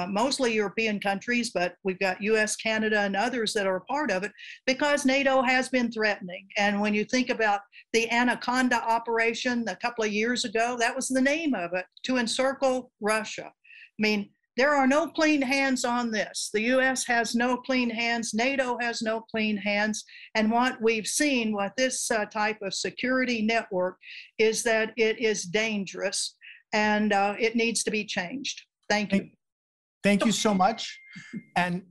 mostly European countries, but we've got US, Canada, and others that are a part of it because NATO has been threatening. And when you think about the Anaconda operation a couple of years ago, that was the name of it, to encircle Russia. I mean, there are no clean hands on this. The US has no clean hands. NATO has no clean hands. And what we've seen with this type of security network is that it is dangerous and it needs to be changed. Thank you. Thank you so much. And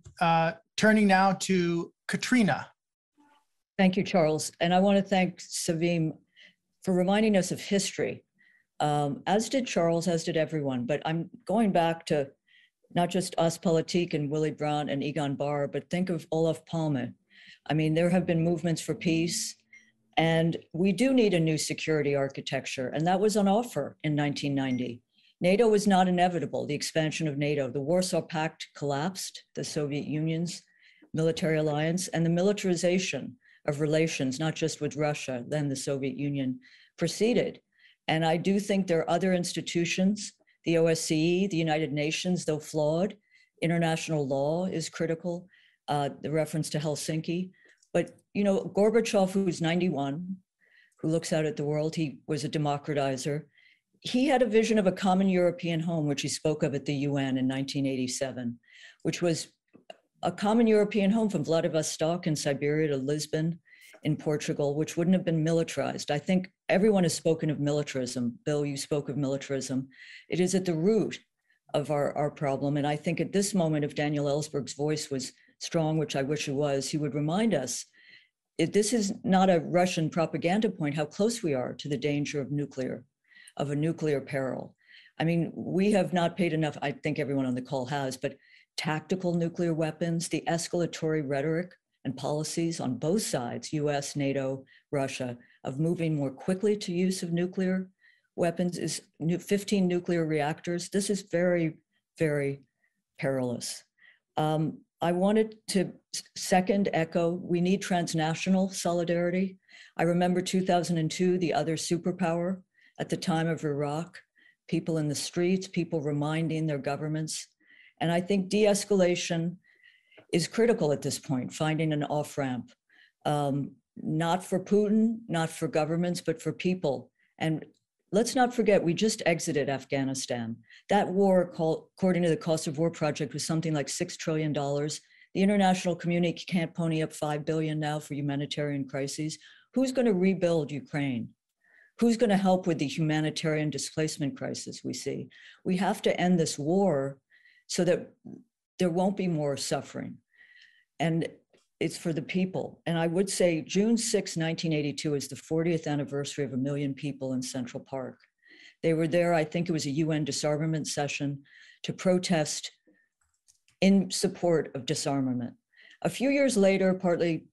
turning now to Katrina. Thank you, Charles. And I want to thank Sevim for reminding us of history, as did Charles, as did everyone. But I'm going back to not just Ostpolitik and Willy Brandt and Egon Bahr, but think of Olof Palme. I mean, there have been movements for peace, and we do need a new security architecture, and that was on offer in 1990. NATO was not inevitable, the expansion of NATO. The Warsaw Pact collapsed, the Soviet Union's military alliance, and the militarization of relations, not just with Russia, then the Soviet Union, proceeded. And I do think there are other institutions, the OSCE, the United Nations, though flawed, international law is critical, the reference to Helsinki. But, you know, Gorbachev, who's 91, who looks out at the world, he was a democratizer. He had a vision of a common European home, which he spoke of at the UN in 1987, which was a common European home from Vladivostok in Siberia to Lisbon in Portugal, which wouldn't have been militarized. I think everyone has spoken of militarism. Bill, you spoke of militarism. It is at the root of our problem. And I think at this moment, if Daniel Ellsberg's voice was strong, which I wish it was, he would remind us, this is not a Russian propaganda point, how close we are to the danger of a nuclear peril. I mean, we have not paid enough, I think everyone on the call has, but tactical nuclear weapons, the escalatory rhetoric and policies on both sides, US, NATO, Russia, of moving more quickly to use of nuclear weapons is 15 nuclear reactors. This is very, very perilous. I wanted to second echo, we need transnational solidarity. I remember 2002, the other superpower at the time of Iraq, people in the streets, people reminding their governments. And I think de-escalation is critical at this point, finding an off-ramp, not for Putin, not for governments, but for people. And let's not forget, we just exited Afghanistan. That war, according to the Cost of War Project, was something like $6 trillion. The international community can't pony up $5 billion now for humanitarian crises. Who's going to rebuild Ukraine? Who's going to help with the humanitarian displacement crisis we see? We have to end this war so that there won't be more suffering. And it's for the people. And I would say June 6, 1982 is the 40th anniversary of 1 million people in Central Park. They were there, I think it was a UN disarmament session, to protest in support of disarmament. A few years later, partly,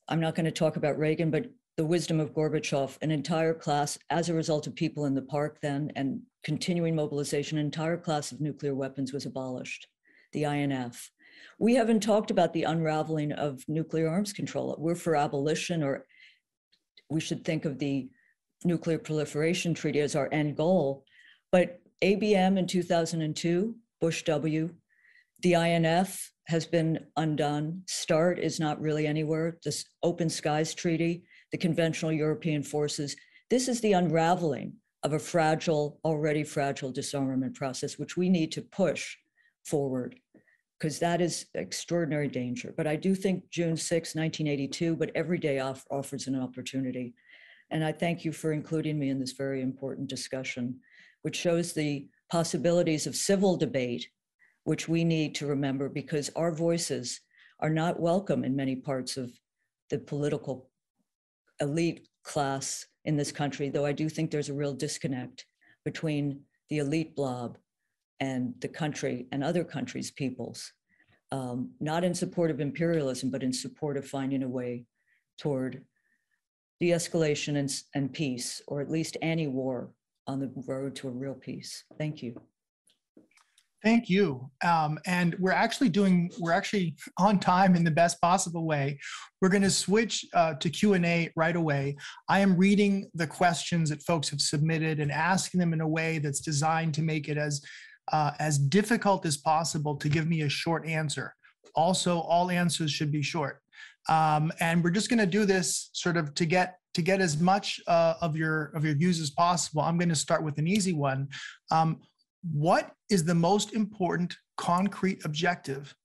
I'm not going to talk about Reagan, but the wisdom of Gorbachev, an entire class, as a result of people in the park then and continuing mobilization, an entire class of nuclear weapons was abolished, the INF. We haven't talked about the unraveling of nuclear arms control. We're for abolition, or we should think of the Nuclear Proliferation Treaty as our end goal. But ABM in 2002, Bush W, the INF has been undone. START is not really anywhere. This Open Skies Treaty, the conventional European forces. This is the unraveling of a fragile, already fragile disarmament process, which we need to push forward, because that is extraordinary danger. But I do think June 6, 1982, but every day offers an opportunity. And I thank you for including me in this very important discussion, which shows the possibilities of civil debate, which we need to remember, because our voices are not welcome in many parts of the political elite class in this country, though I do think there's a real disconnect between the elite blob and the country and other countries' peoples, not in support of imperialism, but in support of finding a way toward de-escalation and peace, or at least anti-war on the road to a real peace. Thank you. Thank you. And we're actually on time in the best possible way. We're going to switch to Q&A right away. I am reading the questions that folks have submitted and asking them in a way that's designed to make it as difficult as possible to give me a short answer. Also, all answers should be short. And we're just going to do this sort of to get as much of your views as possible. I'm going to start with an easy one. What is the most important concrete objective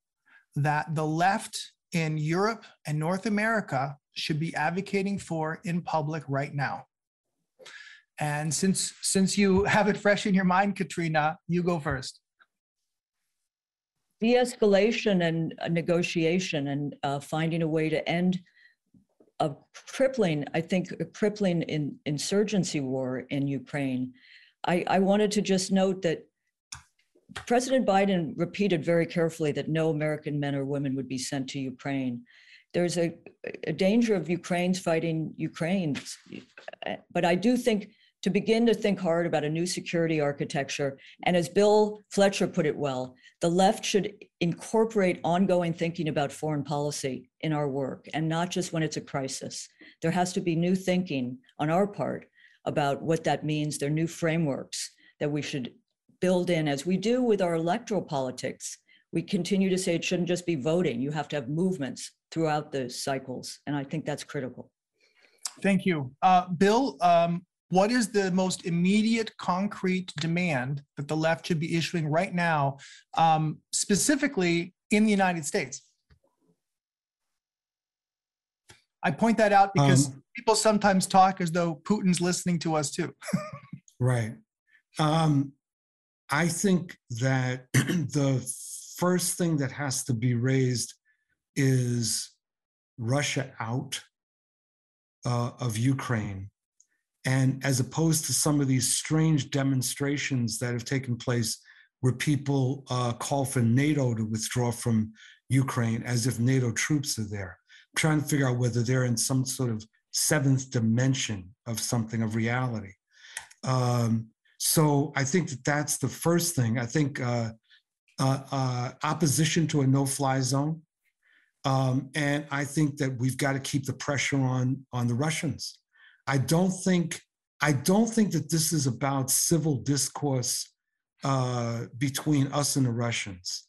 that the left in Europe and North America should be advocating for in public right now? And since you have it fresh in your mind, Katrina, you go first. De-escalation and negotiation and finding a way to end a crippling insurgency war in Ukraine. I wanted to just note that President Biden repeated very carefully that no American men or women would be sent to Ukraine. There's a danger of Ukraine's fighting Ukraine's, but I do think to begin to think hard about a new security architecture, and as Bill Fletcher put it well, the left should incorporate ongoing thinking about foreign policy in our work, and not just when it's a crisis. There has to be new thinking on our part about what that means. There are new frameworks that we should build in, as we do with our electoral politics. We continue to say it shouldn't just be voting. You have to have movements throughout the cycles, and I think that's critical. Thank you. Bill, what is the most immediate concrete demand that the left should be issuing right now, specifically in the United States? I point that out because people sometimes talk as though Putin's listening to us too. Right. I think that the first thing that has to be raised is Russia out of Ukraine. And as opposed to some of these strange demonstrations that have taken place where people call for NATO to withdraw from Ukraine as if NATO troops are there, I'm trying to figure out whether they're in some sort of seventh dimension of something, of reality. So I think that that's the first thing. I think opposition to a no-fly zone. And I think that we've got to keep the pressure on the Russians. I don't think that this is about civil discourse between us and the Russians.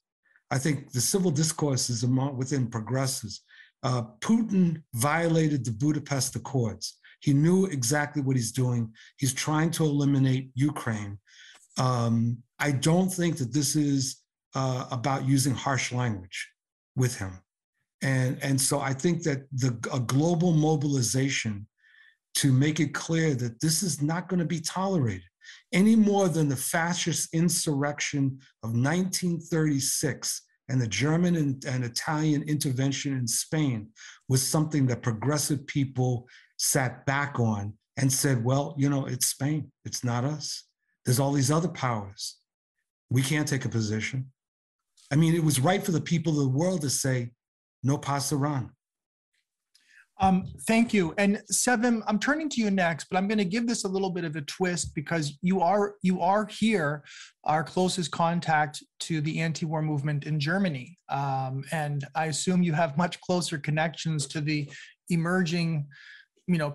I think the civil discourse is within progressives. Putin violated the Budapest Accords. He knew exactly what he's doing. He's trying to eliminate Ukraine. I don't think that this is about using harsh language with him. And so I think that a global mobilization to make it clear that this is not going to be tolerated any more than the fascist insurrection of 1936 and the German and Italian intervention in Spain was something that progressive people sat back on and said, well, you know, it's Spain, it's not us. There's all these other powers. We can't take a position. I mean, it was right for the people of the world to say, no pasaran. Thank you. And Sevim, I'm turning to you next, but I'm going to give this a little bit of a twist because you are here, our closest contact to the anti-war movement in Germany. And I assume you have much closer connections to the emerging,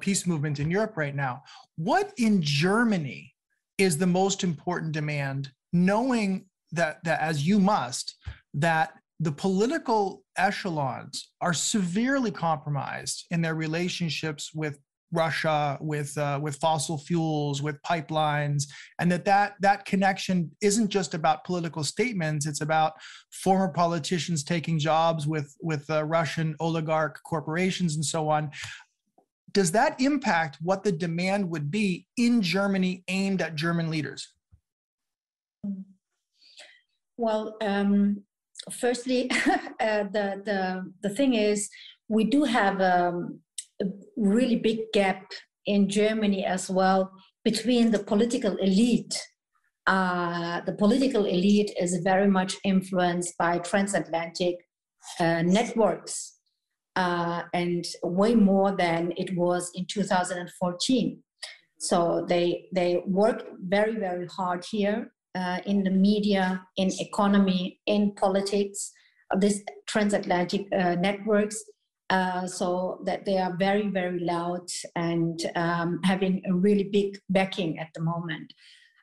peace movement in Europe right now. What in Germany is the most important demand, knowing that as you must, that the political echelons are severely compromised in their relationships with Russia, with fossil fuels, with pipelines, and that connection isn't just about political statements. It's about former politicians taking jobs with Russian oligarch corporations and so on. Does that impact what the demand would be in Germany aimed at German leaders? Well, firstly, the thing is, we do have a really big gap in Germany as well between the political elite the political elite is very much influenced by transatlantic networks, and way more than it was in 2014. So they work very, very hard here in the media, in economy, in politics, these transatlantic networks, so that they are very, very loud and having a really big backing at the moment.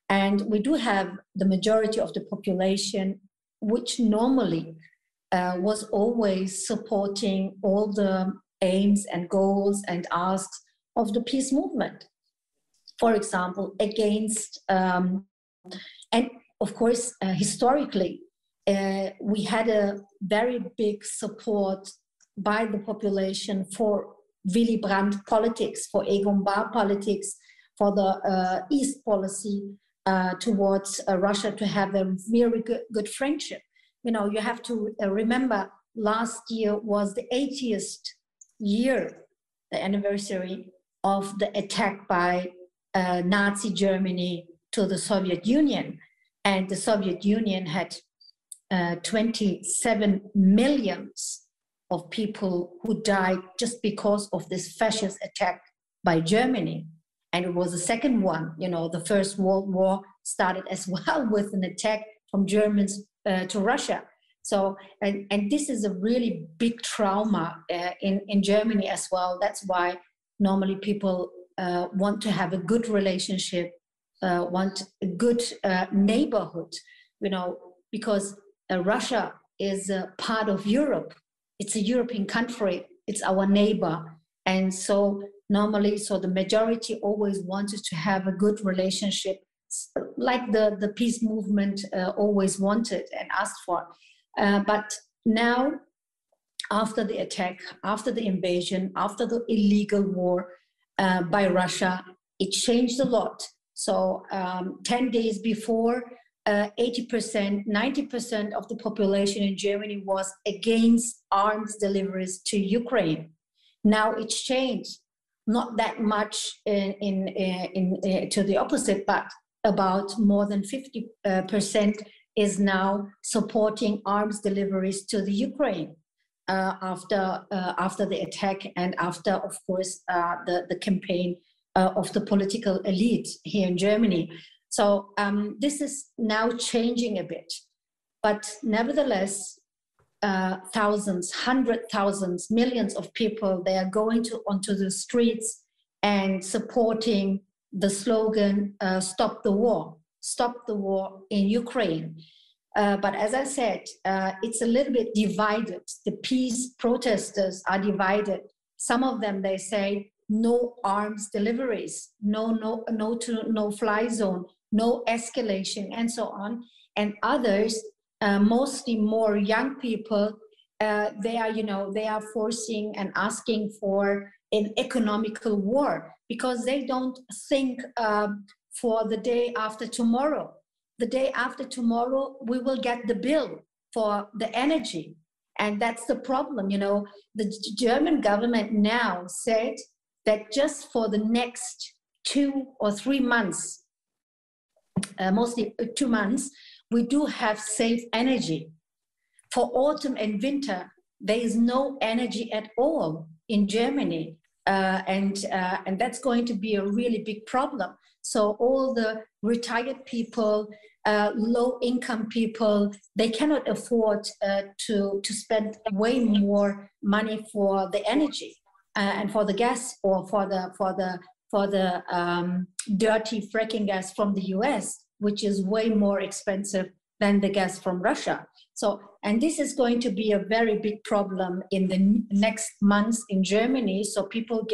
And we do have the majority of the population, which normally was always supporting all the aims and goals and asks of the peace movement. For example, against, and of course, historically, we had a very big support by the population for Willy Brandt politics, for Egon Bahr politics, for the East policy towards Russia, to have a very good friendship. You know, you have to remember last year was the 80th year, the anniversary of the attack by Nazi Germany to the Soviet Union. And the Soviet Union had 27 million of people who died just because of this fascist attack by Germany. And it was the second one. You know, the First World War started as well with an attack from Germans to Russia. So, and this is a really big trauma in Germany as well. That's why normally people want to have a good relationship, want a good neighborhood, you know, because Russia is a part of Europe. It's a European country. It's our neighbor. And so normally, so the majority always wanted to have a good relationship, like the peace movement always wanted and asked for. But now, after the attack, after the invasion, after the illegal war by Russia, it changed a lot. So 10 days before, 80%, 90% of the population in Germany was against arms deliveries to Ukraine. Now it's changed, not that much to the opposite, but about more than 50% is now supporting arms deliveries to the Ukraine after the attack and after, of course, the campaign of the political elite here in Germany. So this is now changing a bit, but nevertheless, thousands, hundred thousands, millions of people, they are going onto the streets and supporting the slogan, stop the war in Ukraine. But as I said, it's a little bit divided. The peace protesters are divided. Some of them, they say, no arms deliveries, no fly zone, no escalation, and so on. And others, mostly more young people, they are forcing and asking for an economical war because they don't think for the day after tomorrow. The day after tomorrow, we will get the bill for the energy. And that's the problem. You know, the German government now said that just for the next 2 or 3 months, mostly 2 months, we do have safe energy. For autumn and winter, there is no energy at all in Germany. And that's going to be a really big problem. So all the retired people, low-income people, they cannot afford to spend way more money for the energy and for the gas or for the dirty fracking gas from the US, which is way more expensive than the gas from Russia. So, and this is going to be a very big problem in the next months in Germany. So people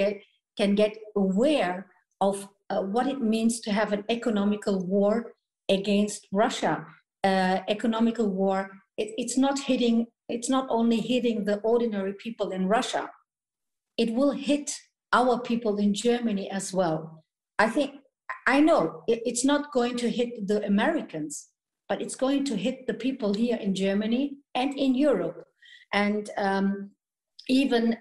can get aware of what it means to have an economical war against Russia. Economical war, it's not only hitting the ordinary people in Russia, it will hit our people in Germany as well. I know it's not going to hit the Americans, but it's going to hit the people here in Germany and in Europe. And even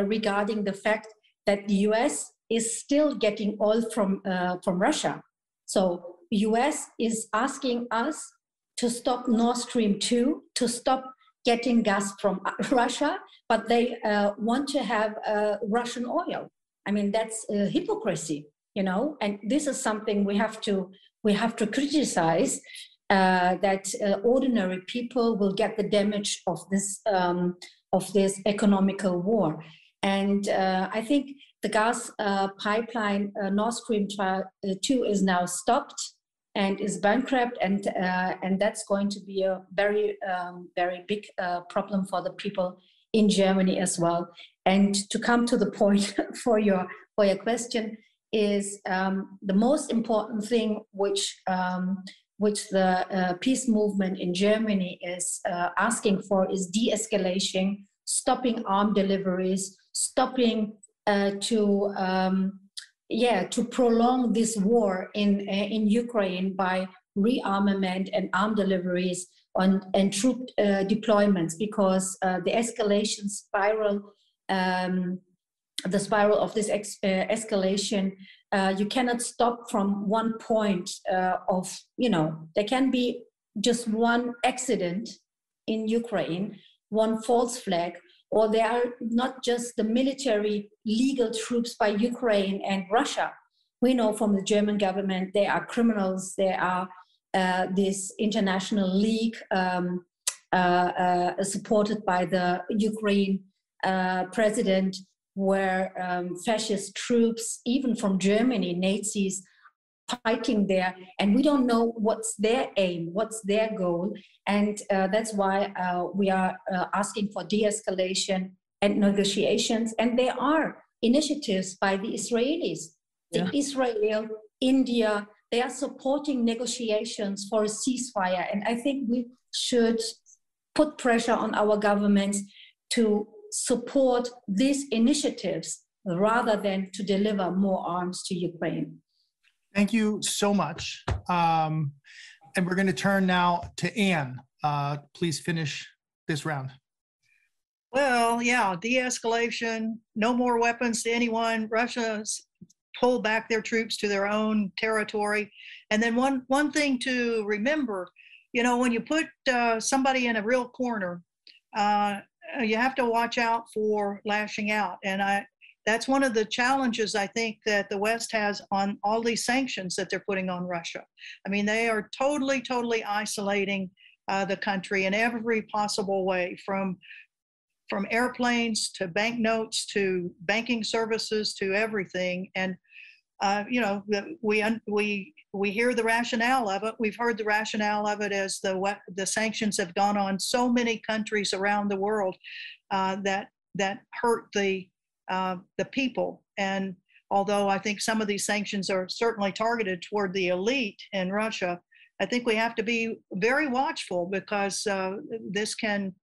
regarding the fact that the US is still getting oil from Russia. So, US is asking us to stop Nord Stream 2, to stop getting gas from Russia, but they want to have Russian oil. I mean, that's hypocrisy, you know, and this is something we have to criticize, that ordinary people will get the damage of this economical war. And I think the gas pipeline Nord Stream 2 is now stopped and is bankrupt, and that's going to be a very big problem for the people in Germany as well. And to come to the point for your question is the most important thing which the peace movement in Germany is asking for is de-escalation, stopping armed deliveries, stopping to prolong this war in Ukraine by rearmament and armed deliveries and troop deployments, because the escalation spiral, the spiral of this escalation, you cannot stop from one point of, you know, there can be just one accident in Ukraine, one false flag, or there are not just the military legal troops by Ukraine and Russia. We know from the German government, there are criminals, there are this international league supported by the Ukraine president, where fascist troops, even from Germany, Nazis, fighting there, and we don't know what's their aim, what's their goal, and that's why we are asking for de-escalation and negotiations. And there are initiatives by the Israelis, Israel, India, they are supporting negotiations for a ceasefire, and I think we should put pressure on our governments to support these initiatives rather than to deliver more arms to Ukraine. Thank you so much. And we're going to turn now to Anne. Please finish this round. Well, yeah, de-escalation, no more weapons to anyone. Russia's pulled back their troops to their own territory. And then one thing to remember, you know, when you put somebody in a real corner, you have to watch out for lashing out. And that's one of the challenges I think that the West has on all these sanctions that they're putting on Russia. I mean, they are totally isolating the country in every possible way, from airplanes to banknotes to banking services to everything. And you know, we hear the rationale of it. We've heard the rationale of it as the sanctions have gone on so many countries around the world that hurt the people. And although I think some of these sanctions are certainly targeted toward the elite in Russia, I think we have to be very watchful, because this can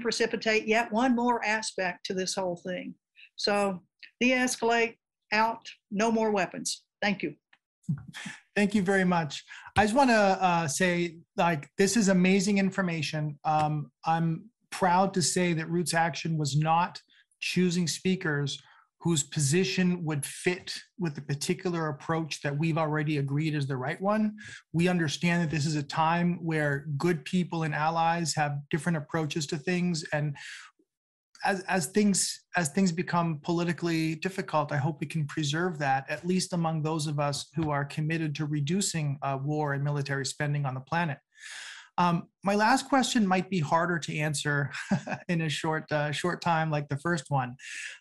precipitate yet one more aspect to this whole thing. So de-escalate, out, no more weapons. Thank you. Thank you very much. I just want to say, like, this is amazing information. I'm proud to say that RootsAction was not choosing speakers whose position would fit with the particular approach that we've already agreed is the right one. We understand that this is a time where good people and allies have different approaches to things, and as things become politically difficult, I hope we can preserve that, at least among those of us who are committed to reducing war and military spending on the planet. My last question might be harder to answer in a short time, like the first one,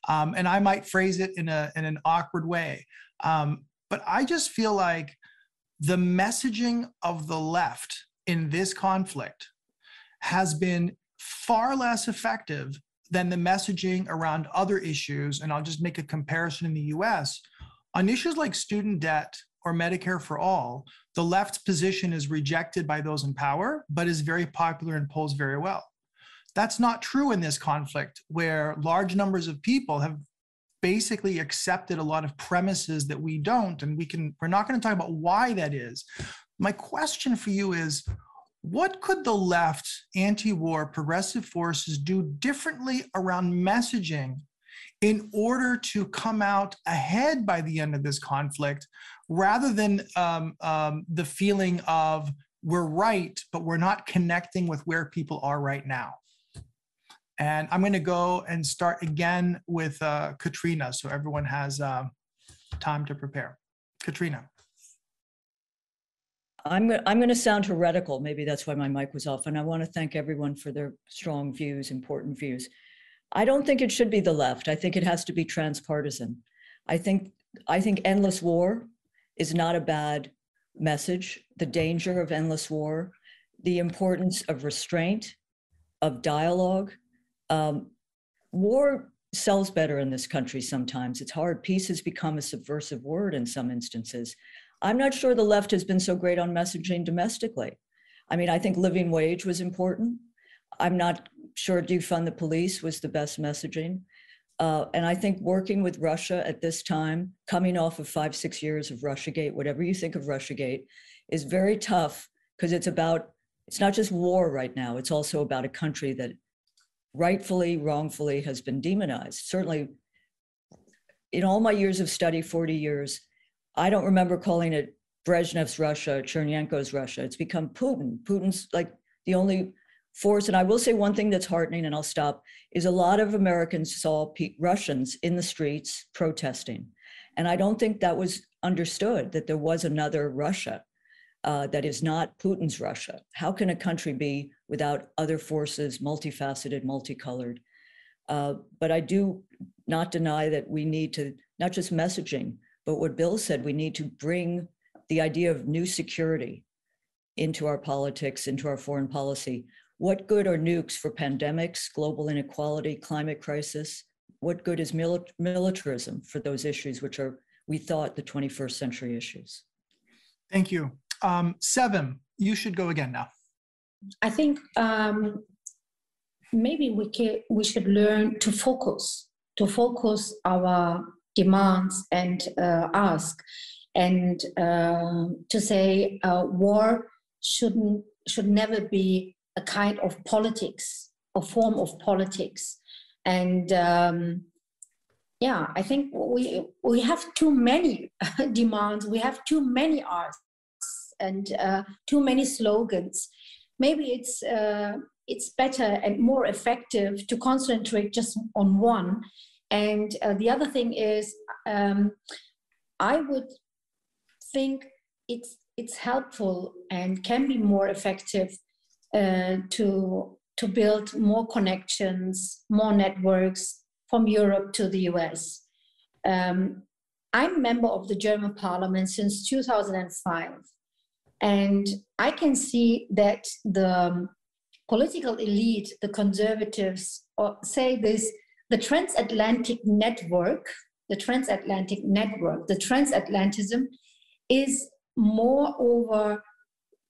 and I might phrase it in an awkward way. But I just feel like the messaging of the left in this conflict has been far less effective than the messaging around other issues. And I'll just make a comparison in the US. On issues like student debt or Medicare for all, the left's position is rejected by those in power, but is very popular and polls very well. That's not true in this conflict, where large numbers of people have basically accepted a lot of premises that we don't, and we're not going to talk about why that is. My question for you is, what could the left, anti-war, progressive forces do differently around messaging in order to come out ahead by the end of this conflict, rather than the feeling of we're right, but we're not connecting with where people are right now. And I'm going to go and start again with Katrina, so everyone has time to prepare. Katrina. I'm going to sound heretical. Maybe that's why my mic was off. And I want to thank everyone for their strong views, important views. I don't think it should be the left. I think it has to be transpartisan. I think endless war is not a bad message. The danger of endless war, the importance of restraint, of dialogue. War sells better in this country sometimes. It's hard. Peace has become a subversive word in some instances. I'm not sure the left has been so great on messaging domestically. I mean, I think living wage was important. I'm not sure defund the police was the best messaging. And I think working with Russia at this time, coming off of 5-6 years of Russiagate, whatever you think of Russiagate, is very tough because it's not just war right now, it's also about a country that rightfully, wrongfully has been demonized. Certainly, in all my years of study, 40 years, I don't remember calling it Brezhnev's Russia, Chernenko's Russia. It's become Putin. Putin's like the only force. And I will say one thing that's heartening, and I'll stop, is a lot of Americans saw Russians in the streets protesting. And I don't think that was understood, that there was another Russia that is not Putin's Russia. How can a country be without other forces, multifaceted, multicolored? But I do not deny that we need to, not just messaging, but what Bill said, we need to bring the idea of new security into our politics, into our foreign policy. What good are nukes for pandemics, global inequality, climate crisis? What good is militarism for those issues, which are, we thought, the 21st century issues? Thank you. Sevim, you should go again now. I think maybe we should learn to focus our demands and ask, and to say war should never be a kind of politics, a form of politics. And yeah, I think we have too many demands, we have too many asks, and too many slogans. Maybe it's better and more effective to concentrate just on one. And the other thing is, I would think it's helpful and can be more effective to build more connections, more networks from Europe to the US. I'm a member of the German Parliament since 2005, and I can see that the political elite, the conservatives, say this: the transatlantic network, the transatlantism is more over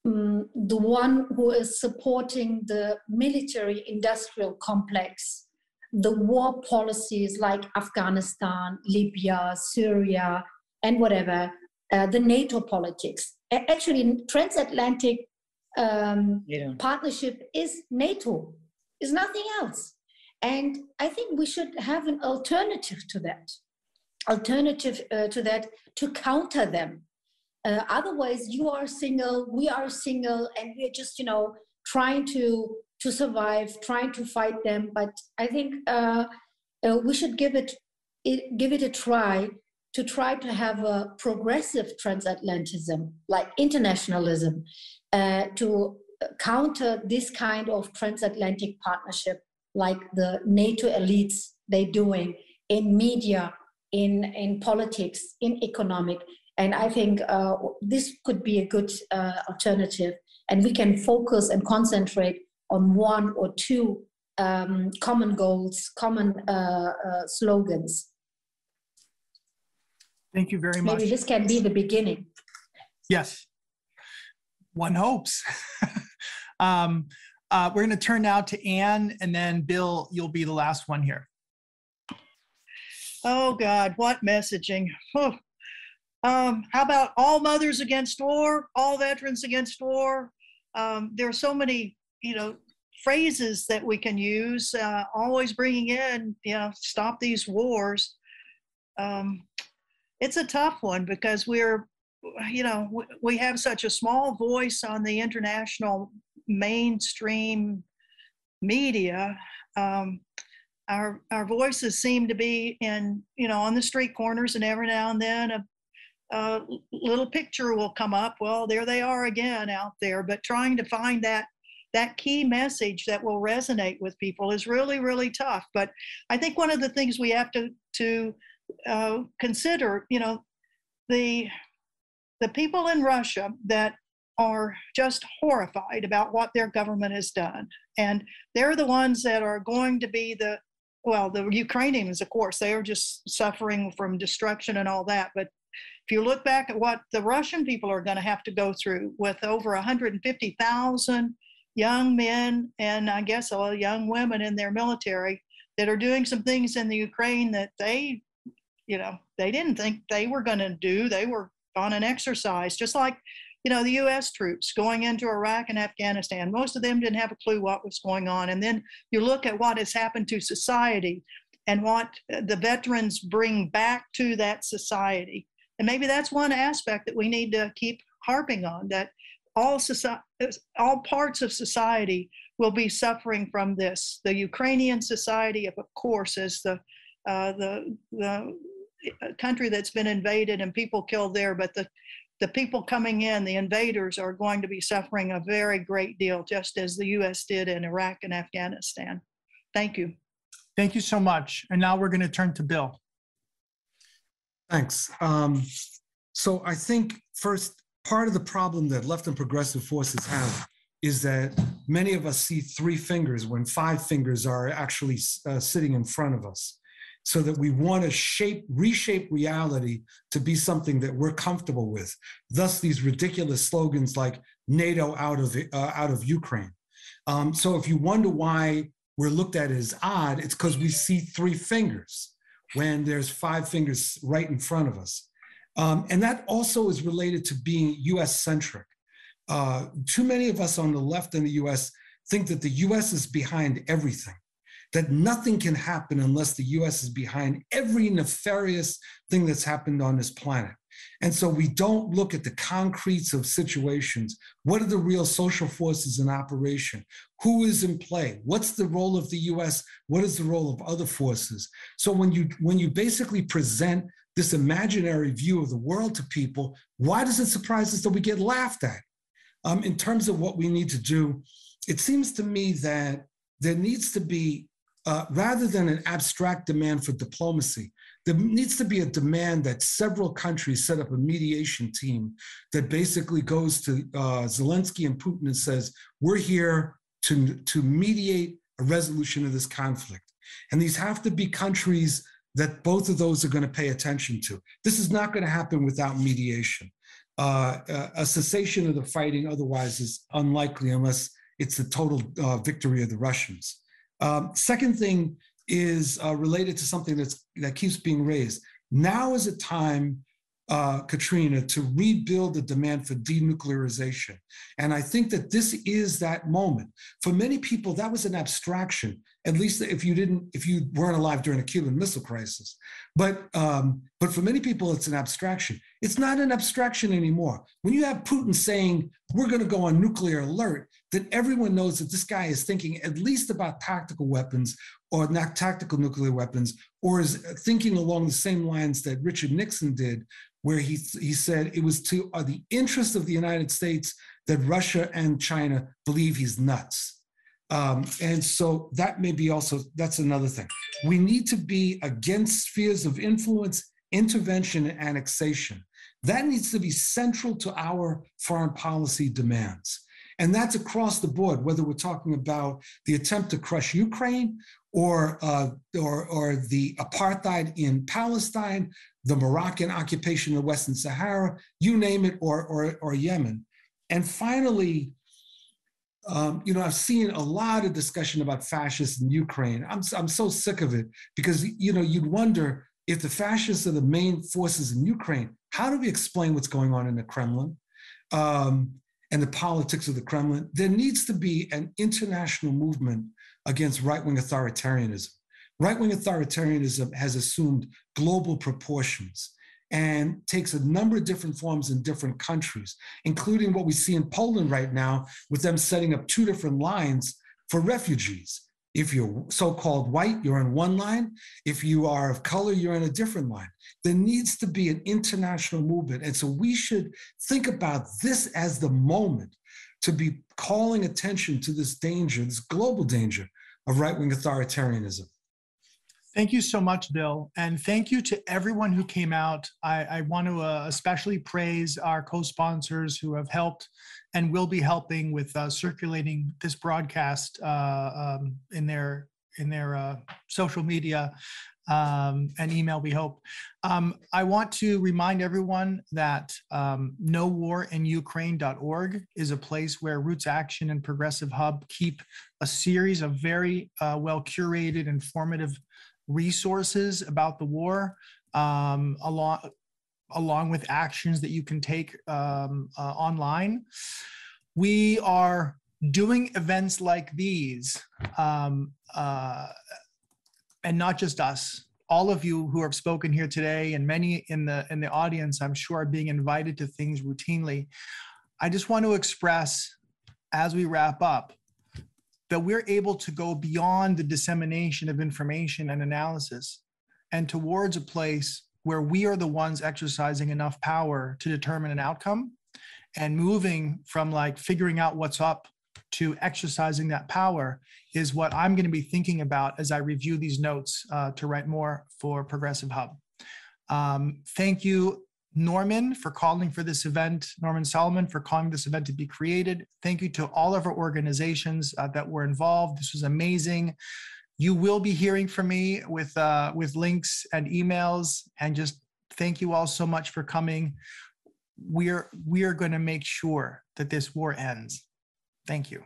the one who is supporting the military industrial complex, the war policies like Afghanistan, Libya, Syria, and whatever, the NATO politics. Actually, transatlantic partnership is NATO, is nothing else. And I think we should have an alternative to that, to counter them. Otherwise, you are single, we are single, and we're just, trying to survive, trying to fight them. But I think we should give it a try to have a progressive transatlantism, like internationalism, to counter this kind of transatlantic partnership, like the NATO elites they're doing in media, in politics, in economic. And I think this could be a good alternative, and we can focus and concentrate on one or two common goals, common slogans. Thank you very much. Maybe this can be the beginning. Yes, one hopes. We're going to turn now to Anne, and then Bill, you'll be the last one here. Oh God, what messaging. Oh. How about all mothers against war, all veterans against war? There are so many, phrases that we can use, always bringing in, stop these wars. It's a tough one because we have such a small voice on the international mainstream media. Our voices seem to be in, on the street corners, and every now and then a little picture will come up. Well, there they are again out there. But trying to find that key message that will resonate with people is really, really tough. But I think one of the things we have to consider, the people in Russia that are just horrified about what their government has done. And they're the ones that are going to be the Ukrainians, of course, they are just suffering from destruction and all that. But if you look back at what the Russian people are going to have to go through with over 150,000 young men and I guess all young women in their military that are doing some things in the Ukraine that they didn't think they were going to do. They were on an exercise, just like, the U.S. troops going into Iraq and Afghanistan. Most of them didn't have a clue what was going on. And then you look at what has happened to society and what the veterans bring back to that society. And maybe that's one aspect that we need to keep harping on, that all parts of society will be suffering from this. The Ukrainian society, of course, is the country that's been invaded and people killed there, but the people coming in, the invaders, are going to be suffering a very great deal, just as the U.S. did in Iraq and Afghanistan. Thank you. Thank you so much. And now we're going to turn to Bill. Thanks. So I think first, part of the problem that left and progressive forces have is that many of us see 3 fingers when 5 fingers are actually sitting in front of us. So that we want to reshape reality to be something that we're comfortable with. Thus, these ridiculous slogans like NATO out of Ukraine. So if you wonder why we're looked at as odd, it's because we see 3 fingers when there's 5 fingers right in front of us. And that also is related to being US-centric. Too many of us on the left in the US think that the US is behind everything, that nothing can happen unless the US is behind every nefarious thing that's happened on this planet. And so we don't look at the concretes of situations. What are the real social forces in operation? Who is in play? What's the role of the US? What is the role of other forces? So when you basically present this imaginary view of the world to people, why does it surprise us that we get laughed at? In terms of what we need to do, it seems to me that there needs to be, rather than an abstract demand for diplomacy, there needs to be a demand that several countries set up a mediation team that basically goes to Zelensky and Putin and says, we're here to mediate a resolution of this conflict. And these have to be countries that both of those are going to pay attention to. This is not going to happen without mediation. A cessation of the fighting otherwise is unlikely unless it's a total victory of the Russians. Second thing is related to something that keeps being raised. Now is a time, Katrina, to rebuild the demand for denuclearization. And I think that this is that moment. For many people, that was an abstraction, at least if you weren't alive during the Cuban Missile Crisis. But for many people, it's an abstraction. It's not an abstraction anymore. When you have Putin saying, we're going to go on nuclear alert, then everyone knows that this guy is thinking at least about tactical weapons, or not tactical nuclear weapons, or is thinking along the same lines that Richard Nixon did, where he said it was to the interest of the United States that Russia and China believe he's nuts. And so that may be also, that's another thing. We need to be against spheres of influence, intervention, and annexation. That needs to be central to our foreign policy demands. And that's across the board, whether we're talking about the attempt to crush Ukraine or the apartheid in Palestine, the Moroccan occupation of Western Sahara, you name it, or Yemen. And finally, I've seen a lot of discussion about fascists in Ukraine. I'm so sick of it because, you'd wonder if the fascists are the main forces in Ukraine, how do we explain what's going on in the Kremlin? and the politics of the Kremlin, there needs to be an international movement against right-wing authoritarianism. Right-wing authoritarianism has assumed global proportions and takes a number of different forms in different countries, including what we see in Poland right now, with them setting up 2 different lines for refugees. If you're so-called white, you're in one line. If you are of color, you're in a different line. There needs to be an international movement. And so we should think about this as the moment to be calling attention to this danger, this global danger of right-wing authoritarianism. Thank you so much, Bill. And thank you to everyone who came out. I want to especially praise our co-sponsors who have helped and will be helping with circulating this broadcast in their social media and email, we hope. I want to remind everyone that nowarinUkraine.org is a place where RootsAction and Progressive Hub keep a series of very well-curated, informative resources about the war, along with actions that you can take online. We are doing events like these, and not just us. All of you who have spoken here today, and many in the audience, I'm sure, are being invited to things routinely. I just want to express, as we wrap up, that we're able to go beyond the dissemination of information and analysis and towards a place where we are the ones exercising enough power to determine an outcome, and moving from like figuring out what's up to exercising that power is what I'm going to be thinking about as I review these notes to write more for Progressive Hub. Thank you, Norman, for calling for this event, Norman Solomon, for calling this event to be created. Thank you to all of our organizations that were involved. This was amazing. You will be hearing from me with links and emails, and just thank you all so much for coming. We are going to make sure that this war ends. Thank you.